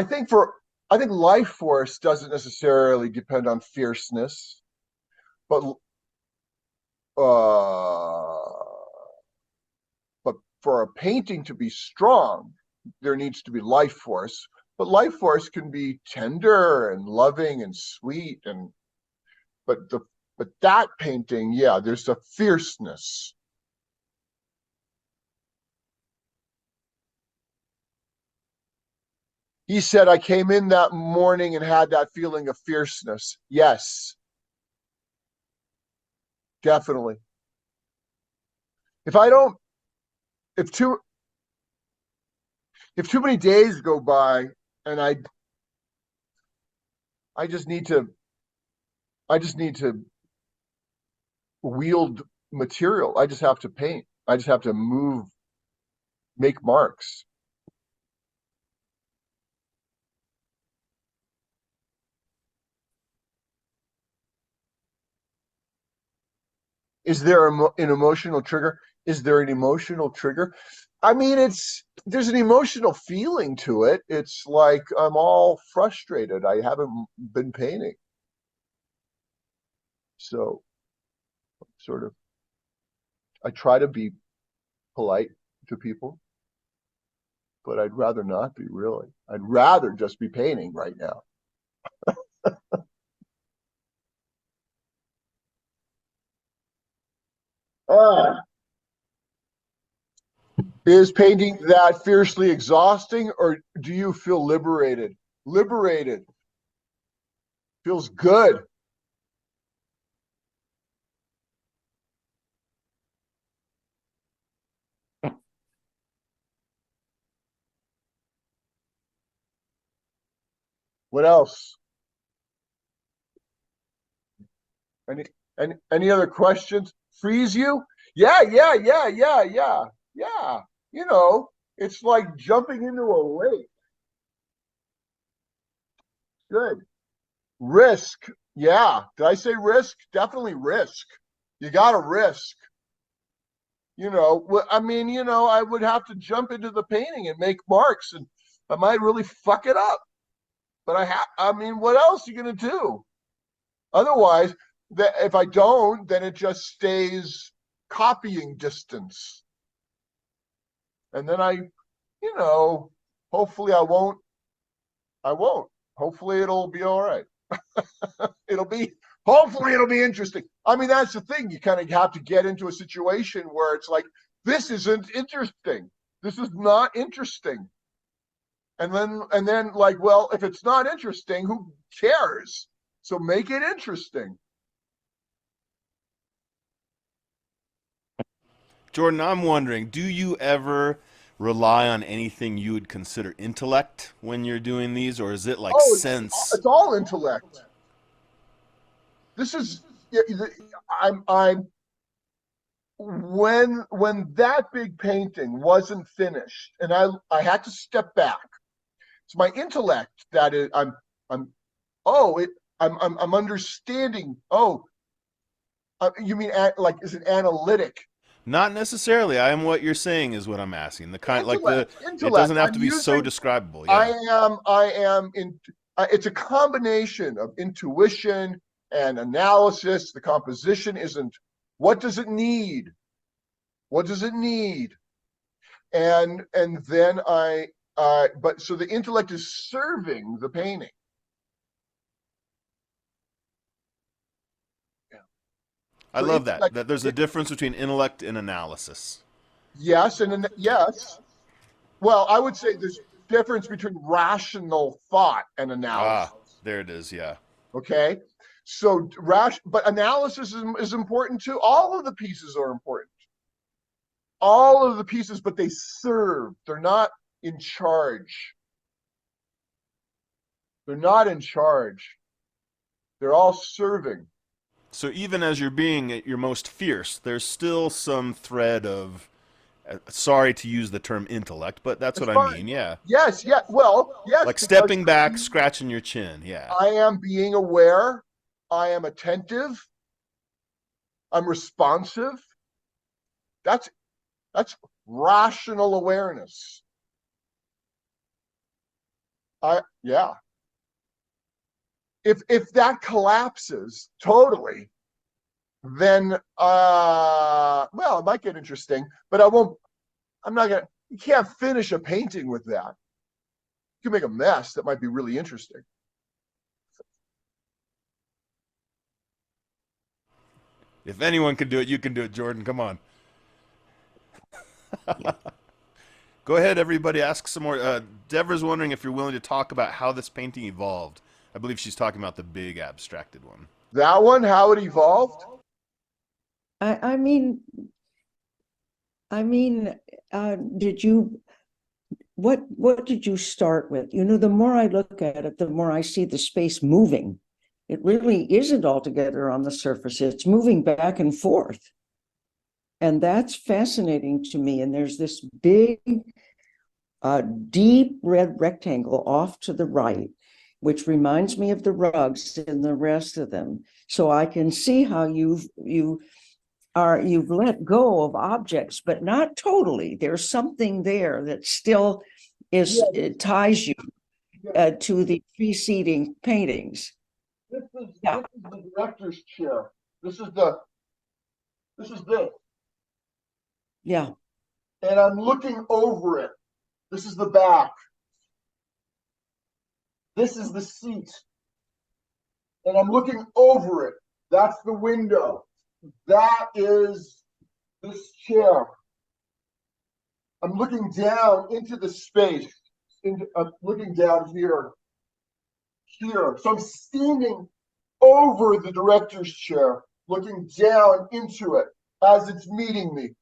think life force doesn't necessarily depend on fierceness, but but for a painting to be strong, there needs to be life force. But life force can be tender and loving and sweet, but that painting, yeah, there's a fierceness. He said, I came in that morning and had that feeling of fierceness. Yes, definitely. If I don't, if too many days go by and I just need to wield material. I just have to paint. I just have to move, make marks. Is there an emotional trigger? Is there an emotional trigger? I mean, there's an emotional feeling to it. It's like I'm all frustrated. I haven't been painting. So sort of, I try to be polite to people, but I'd rather not be really. I'd rather just be painting right now. Ah, is painting that fiercely exhausting, or do you feel liberated? Liberated. Feels good. What else? Any any other questions? Freeze you? Yeah, yeah, yeah, yeah, yeah, yeah. You know, it's like jumping into a lake. Good. Risk. Yeah. Did I say risk? Definitely risk. You got to risk. I mean, I would have to jump into the painting and make marks, and I might really fuck it up. But I mean, what else are you gonna do? Otherwise, if I don't, then it just stays copying distance. And then hopefully I won't. Hopefully it'll be all right. Hopefully it'll be interesting. I mean, that's the thing. You kind of have to get into a situation where it's like, this isn't interesting. This is not interesting. And then like, well, if it's not interesting, who cares? So make it interesting. Jordan, I'm wondering, do you ever rely on anything you would consider intellect when you're doing these, or is it like Oh, sense? it's all intellect. This is I'm when that big painting wasn't finished, and I had to step back. It's my intellect that is I'm oh it I'm understanding. Oh, you mean like is it analytic? Not necessarily. I am what you're saying is what I'm asking. The kind like the it Intellect. doesn't have to be so describable. Yeah. I am in. It's a combination of intuition and analysis. The composition isn't. What does it need? What does it need? And then but so the intellect is serving the painting. Yeah. I So love that. intellect, That there's a difference between intellect and analysis. yes, and yes. Well, I would say there's difference between rational thought and analysis. Ah, there it is. Yeah. Okay. So but analysis is important too. All of the pieces are important. All of the pieces, but they serve. They're not in charge. They're not in charge. They're all serving. So even as you're being at your most fierce, there's still some thread of, sorry to use the term intellect, but that's It's what I fine. mean. Yeah. Yes, yeah. Well, yes. Like because stepping back, scratching your chin. Yeah. I am being aware. I am attentive. I'm responsive. That's rational awareness. Yeah. If that collapses totally, then well, it might get interesting, but I'm not gonna, you can't finish a painting with that. You can make a mess that might be really interesting. If anyone can do it, you can do it, Jordan. Come on. Go ahead, everybody. Ask some more. Deborah's wondering if you're willing to talk about how this painting evolved. I believe she's talking about the big abstracted one. That one, how it evolved? I mean, did you, what did you start with? The more I look at it, the more I see the space moving. It really isn't altogether on the surface. It's moving back and forth. And that's fascinating to me. And there's this big, deep red rectangle off to the right, which reminds me of the rugs and the rest of them. So I can see how you've let go of objects, but not totally. There's something there that still it ties you to the preceding paintings. This is Yeah. the director's chair. This is this. Yeah. And I'm looking over it. This is the back. This is the seat. And I'm looking over it. That's the window. That is this chair. I'm looking down into the space. I'm looking down here. Here. So I'm standing over the director's chair, looking down into it as it's meeting me.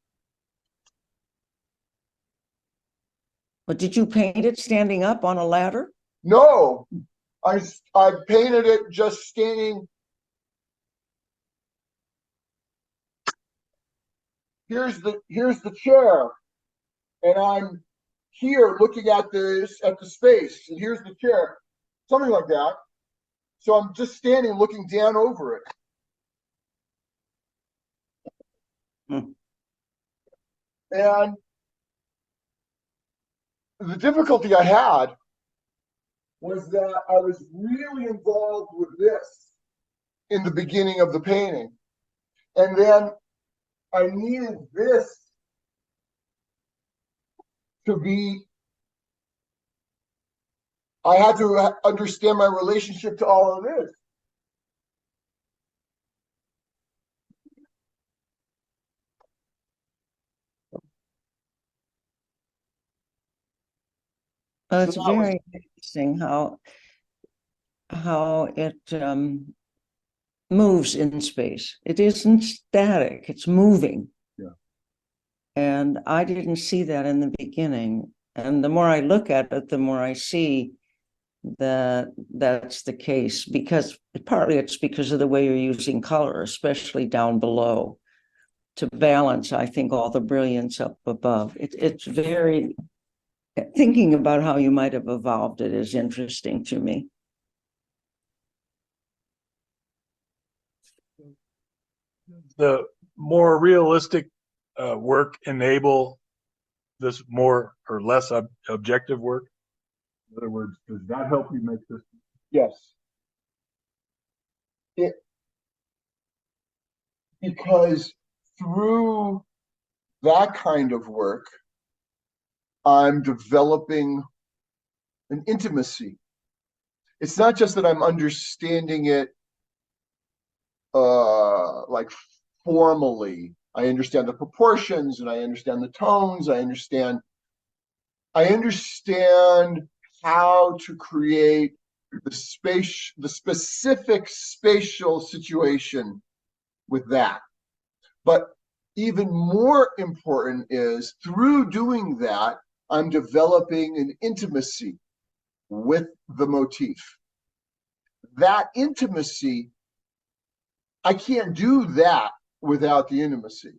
But did you paint it standing up on a ladder? No, I painted it just standing. Here's the chair, and I'm here looking at the space, and here's the chair, something like that. So I'm just standing looking down over it. And the difficulty I had was that I was really involved with this in the beginning of the painting. And then I needed this to be, I had to understand my relationship to all of this. It's So that was- very interesting how it moves in space. It isn't static, it's moving. Yeah. And I didn't see that in the beginning. And the more I look at it, the more I see that that's the case, because partly it's because of the way you're using color, especially down below, to balance, I think, all the brilliance up above. It's very, thinking about how you might have evolved it is interesting to me. The more realistic work enable this more or less objective work? In other words, does that help you make this? Yes. Because through that kind of work, I'm developing an intimacy. It's not just that I'm understanding it like formally. I understand the proportions and I understand the tones. I understand how to create the specific spatial situation with that. But even more important is, through doing that, I'm developing an intimacy with the motif. that intimacy, I can't do that without the intimacy.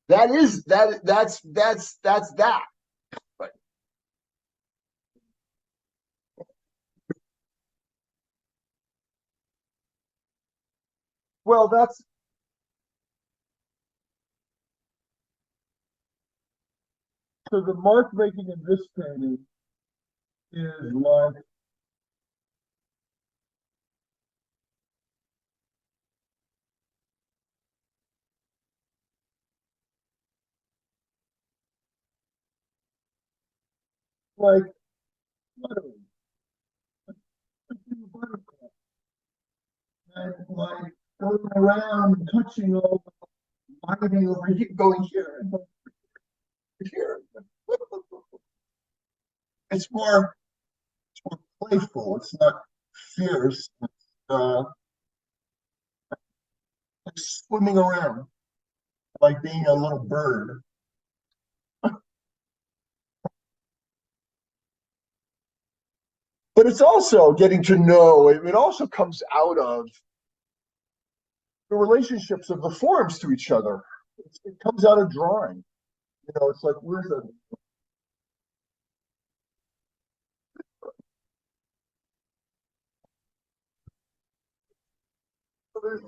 That's that. But well, that's so the mark making in this painting is like fluttering, and like going around and touching all, mining over here, going here and here. It's more playful. It's not fierce. It's like swimming around, like being a little bird. But it's also getting to know. It also comes out of the relationships of the forms to each other. It comes out of drawing. You know, it's like where's the there's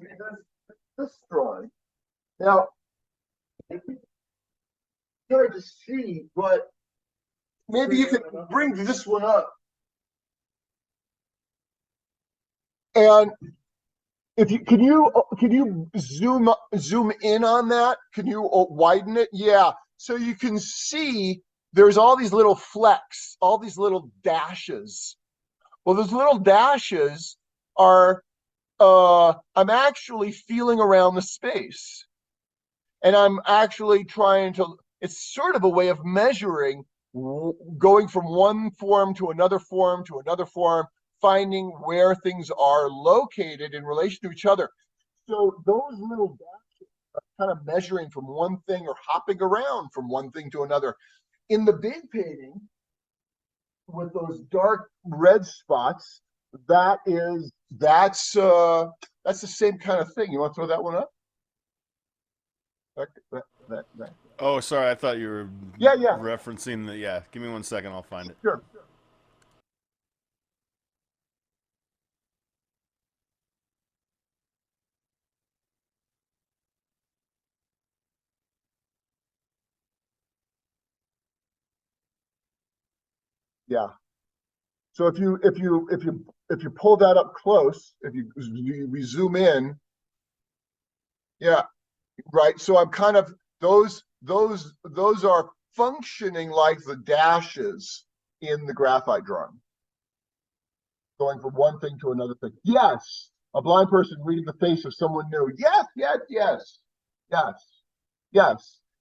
this drawing. Now, it's hard to see, but maybe you can bring this one up. And if you can you zoom in on that? Can you widen it? Yeah. So you can see there's all these little flecks, all these little dashes. Well, those little dashes are I'm actually feeling around the space. And I'm actually trying to, it's sort of a way of measuring, going from one form to another form to another form, finding where things are located in relation to each other. So those little dashes are kind of measuring from one thing or hopping around from one thing to another. In the big painting, with those dark red spots, that's the same kind of thing. You want to throw that one up? That. Oh, sorry. I thought you were Yeah. referencing the. Yeah, give me 1 second. I'll find it. Sure. Yeah. So if you pull that up close, if we zoom in, yeah, right. So I'm kind of those are functioning like the dashes in the graphite drawing, going from one thing to another thing. Yes, a blind person reading the face of someone new. Yes.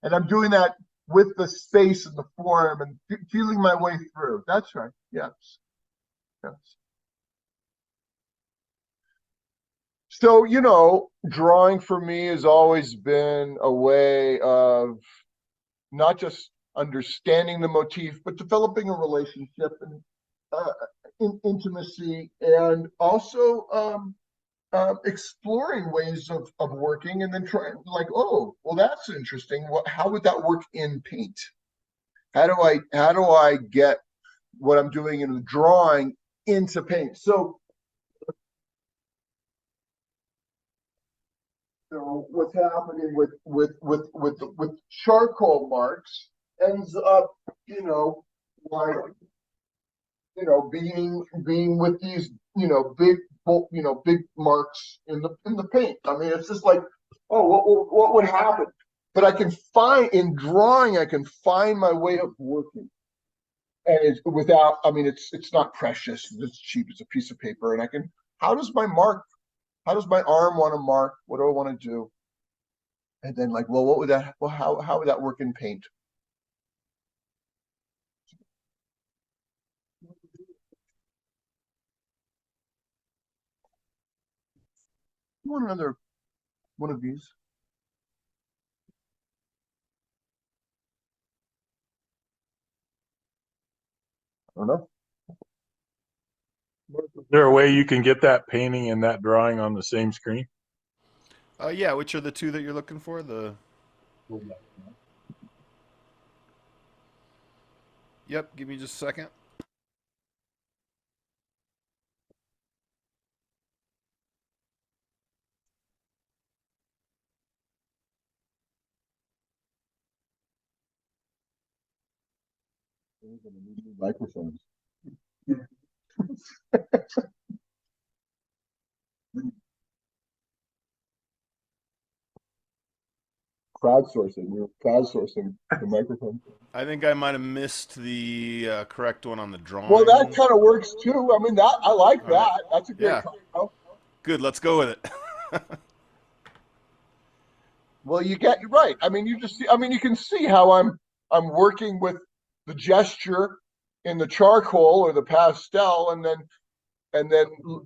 And I'm doing that with the space and the form and feeling my way through. That's right. Yes. So, drawing for me has always been a way of not just understanding the motif, but developing a relationship and intimacy, and also exploring ways of working, and then trying, like, oh, well, that's interesting. How would that work in paint? How do I get what I'm doing in the drawing into paint? So what's happening with charcoal marks ends up, like, being with these, big marks in the paint. I mean, it's just like, oh, what would happen? But I can find in drawing, I can find my way of working, and it's without. I mean, it's not precious. It's cheap. It's a piece of paper, and I can. How does my mark? How does my arm want to mark? What do I want to do? And then, like, well, what would that? Well, how would that work in paint? You want another one of these? I don't know. Is there a way you can get that painting and that drawing on the same screen? Yeah, which are the two that you're looking for? Yep, give me just a second. Microphones. Crowdsourcing. We're crowdsourcing the microphone. I think I might have missed the correct one on the drawing. Well, that kind of works too. I mean, I like All right. that. That's a great Yeah. combo. Good, let's go with it. Well, you're right. I mean, you can see how I'm working with the gesture in the charcoal or the pastel, and then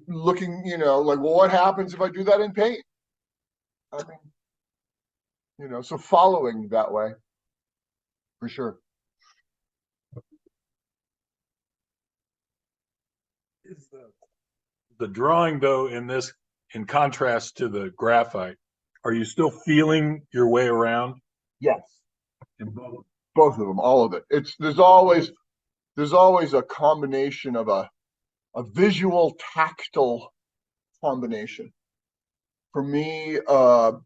looking, like, well, what happens if I do that in paint? I mean, so following that way, for sure. Is the drawing, though, in contrast to the graphite, are you still feeling your way around Yes, in both? both of them, all of it. There's always a combination of a visual tactile combination. For me, the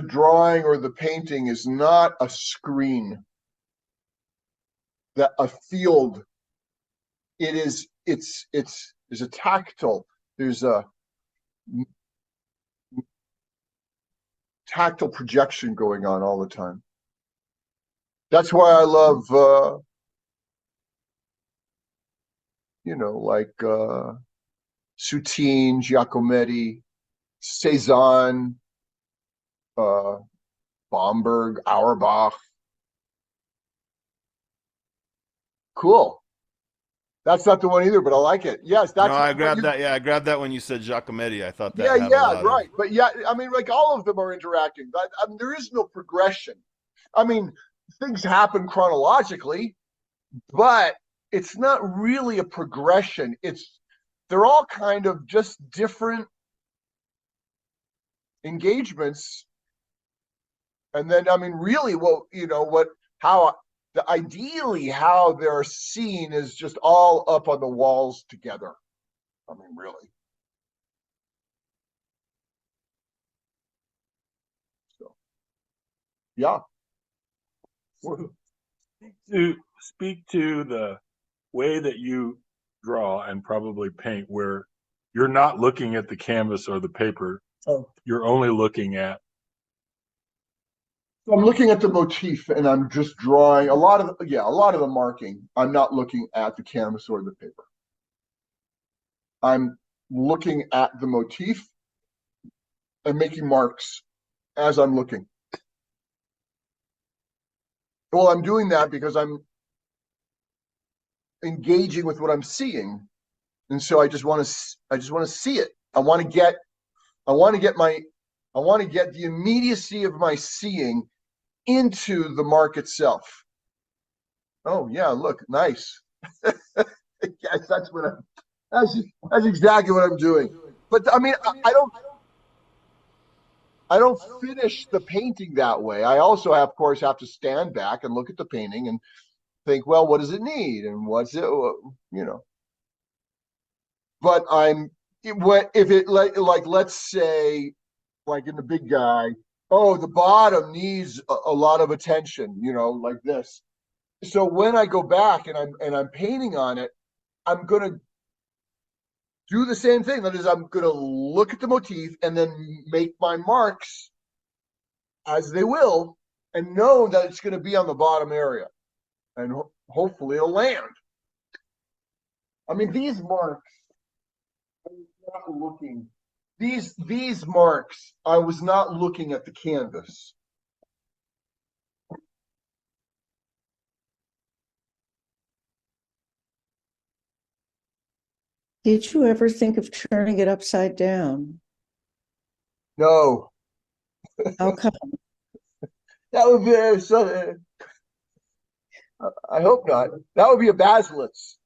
drawing or the painting is not a screen, that a field. It's a tactile. There's a tactile projection going on all the time. That's why I love, like Soutine, Giacometti, Cezanne, Bomberg, Auerbach. Cool. That's not the one either, but I like it. Yes, that's. No, I grabbed that. Yeah, I grabbed that when you said Giacometti. I thought that. Yeah, had yeah, a lot right. Of... But yeah, I mean, like all of them are interacting. I mean, there is no progression. I mean, things happen chronologically, but it's not really a progression. They're all kind of just different engagements. And then, I mean, really, ideally how they're seen is just all up on the walls together. I mean, really. So, yeah. Speak to the way that you draw and probably paint, where you're not looking at the canvas or the paper. Oh. You're only looking at. So I'm looking at the motif and I'm just drawing a lot of the marking. I'm not looking at the canvas or the paper. I'm looking at the motif and making marks as I'm looking. Well, I'm doing that because I'm engaging with what I'm seeing, and so I just want to see it. I want to get the immediacy of my seeing into the mark itself. Oh yeah, look, nice. Yes, that's exactly what I'm doing. But I mean, I don't finish the painting that way. I also, of course, have to stand back and look at the painting and think, well, what does it need, and what's it, But if it like let's say, like in the big guy, oh, the bottom needs a lot of attention, like this. So when I go back and I'm painting on it, I'm gonna do the same thing. That is, I'm gonna look at the motif and then make my marks as they will, and know that it's gonna be on the bottom area, and hopefully it'll land. I mean, these marks, I was not looking. These marks, I was not looking at the canvas. Did you ever think of turning it upside down? No. How come? That would be I hope not. That would be a basilisk.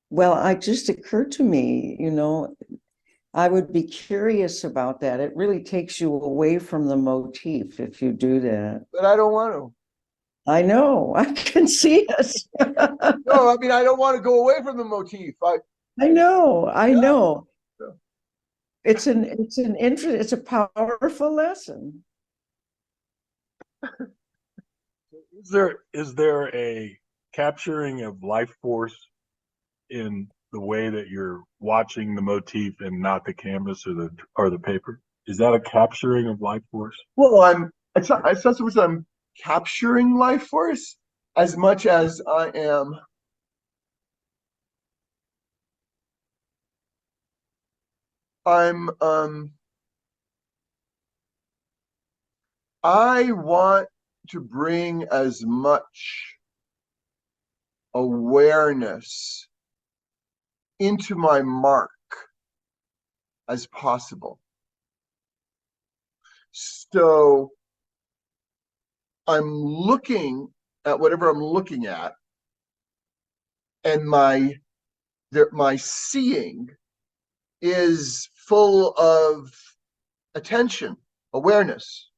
Well, it just occurred to me, I would be curious about that. It really takes you away from the motif if you do that. But I don't want to. I know, I can see it. No, I mean, I don't want to go away from the motif. I know, I Yeah. know. Yeah. It's a powerful lesson. Is there a capturing of life force in the way that you're watching the motif and not the canvas or the paper? Is that a capturing of life force? Well, it's not so much that I'm capturing life force as much as I'm I want to bring as much awareness into my mark as possible. So I'm looking at whatever I'm looking at, and my seeing is full of attention, awareness.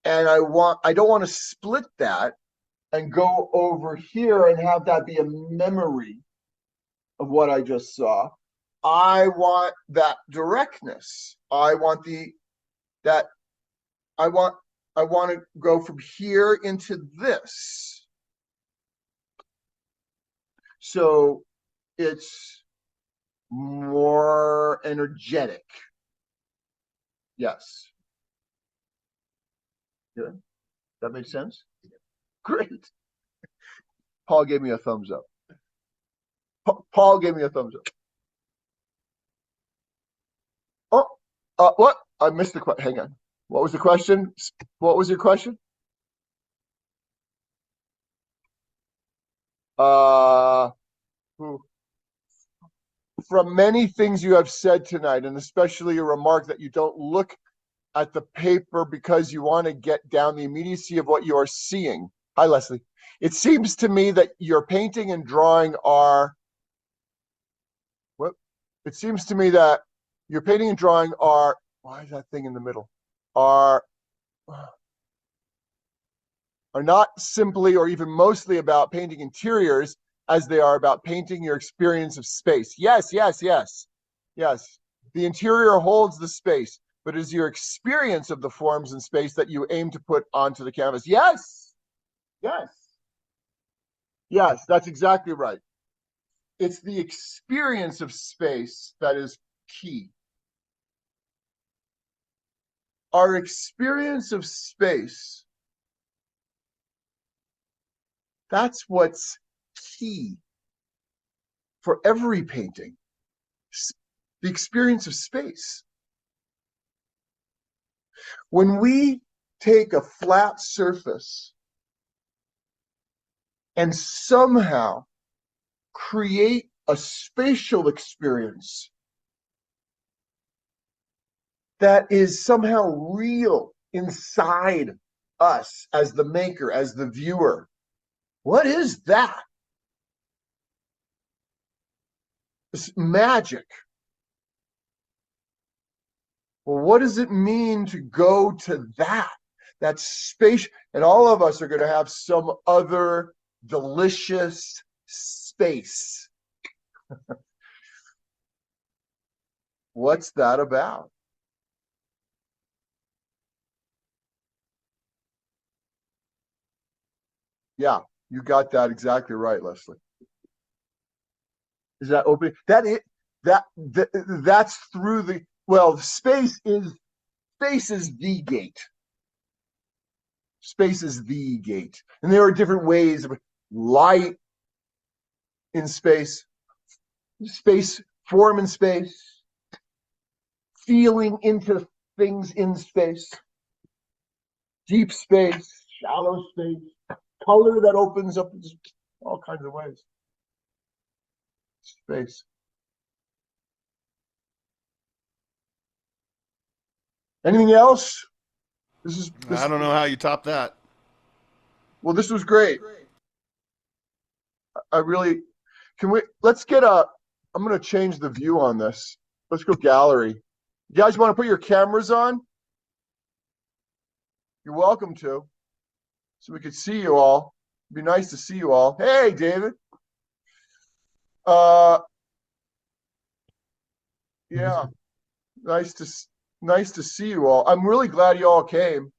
And I don't want to split that and go over here and have that be a memory of what I just saw. I want that directness. I want I want to go from here into this. So it's more energetic. Yes. Good. That makes sense? Great. Paul gave me a thumbs up. Paul gave me a thumbs up. Oh, what? I missed the question. Hang on. What was the question? What was your question? Uh, from many things you have said tonight, and especially a remark that you don't look at the paper because you want to get down the immediacy of what you are seeing. Hi, Leslie. It seems to me that your painting and drawing are, it seems to me that your painting and drawing are, why is that thing in the middle? Are not simply or even mostly about painting interiors as they are about painting your experience of space. Yes, yes, yes, yes. The interior holds the space, but it is your experience of the forms and space that you aim to put onto the canvas. Yes, yes, yes, that's exactly right. It's the experience of space that is key. Our experience of space, that's what's key for every painting. The experience of space. When we take a flat surface and somehow create a spatial experience that is somehow real inside us as the maker, as the viewer, what is that? It's magic. Well, what does it mean to go to that space? And all of us are going to have some other delicious space. What's that about? Yeah, you got that exactly right, Leslie. Is that open? That's through the, well, space is the gate. Space is the gate. And there are different ways of light in space, form in space, feeling into things in space, deep space, shallow space, color that opens up in all kinds of ways. Space. Anything else? I don't know how you top that. Well, this was great. let's get I'm going to change the view on this. Let's go gallery. You guys want to put your cameras on? You're welcome to. So we could see you all. It'd be nice to see you all. Hey, David. Yeah. Nice to see you all. I'm really glad you all came.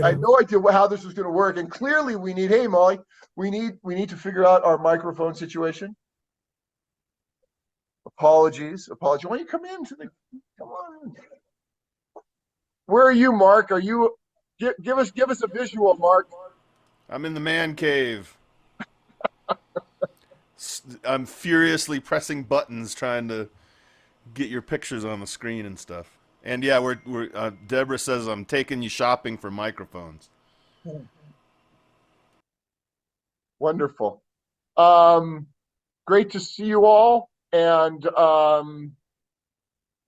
I had no idea how this was going to work, and clearly we need. Hey, Molly, we need to figure out our microphone situation. Apologies. Why don't you come in come on? Where are you, Mark? Are you? Give us a visual, Mark. I'm in the man cave. I'm furiously pressing buttons trying to get your pictures on the screen and stuff. And yeah, we're Deborah says I'm taking you shopping for microphones. Wonderful. Great to see you all. And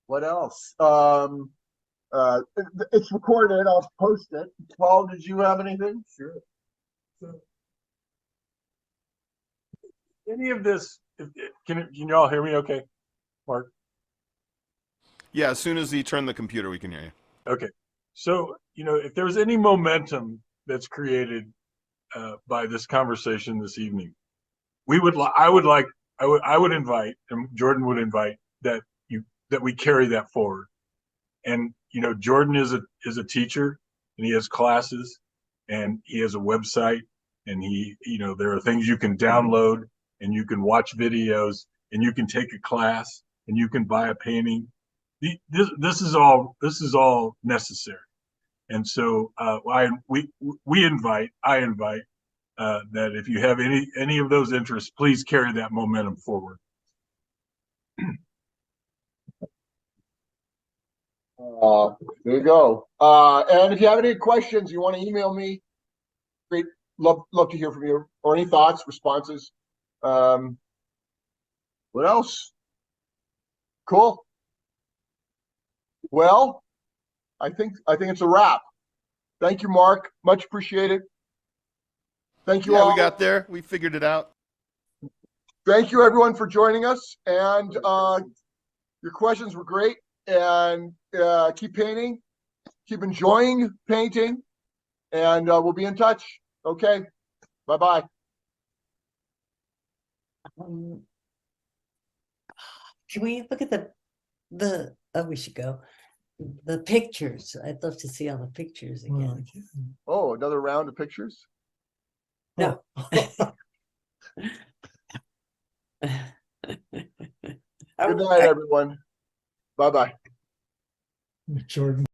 what else? It's recorded. I'll post it. Paul, did you have anything? Sure. So, any of this, can you all hear me okay, Mark? Yeah, as soon as you turn the computer, we can hear you. Okay. So, if there's any momentum that's created by this conversation this evening, I would invite, and Jordan would invite that we carry that forward. And Jordan is a teacher, and he has classes, and he has a website, and there are things you can download, and you can watch videos, and you can take a class, and you can buy a painting. This is all necessary. And so I invite that if you have any of those interests, please carry that momentum forward. There you go. And if you have any questions, you want to email me. Great, love to hear from you, or any thoughts, responses. What else? Cool. Well, I think it's a wrap. Thank you, Mark. Much appreciated. Thank you all. We got there. We figured it out. Thank you, everyone, for joining us. And your questions were great. And keep painting, keep enjoying painting, and we'll be in touch. Okay, bye-bye. Can we look at the we should go. The pictures. I'd love to see all the pictures again. Oh, another round of pictures? No. Good night, everyone. Bye-bye. Jordan.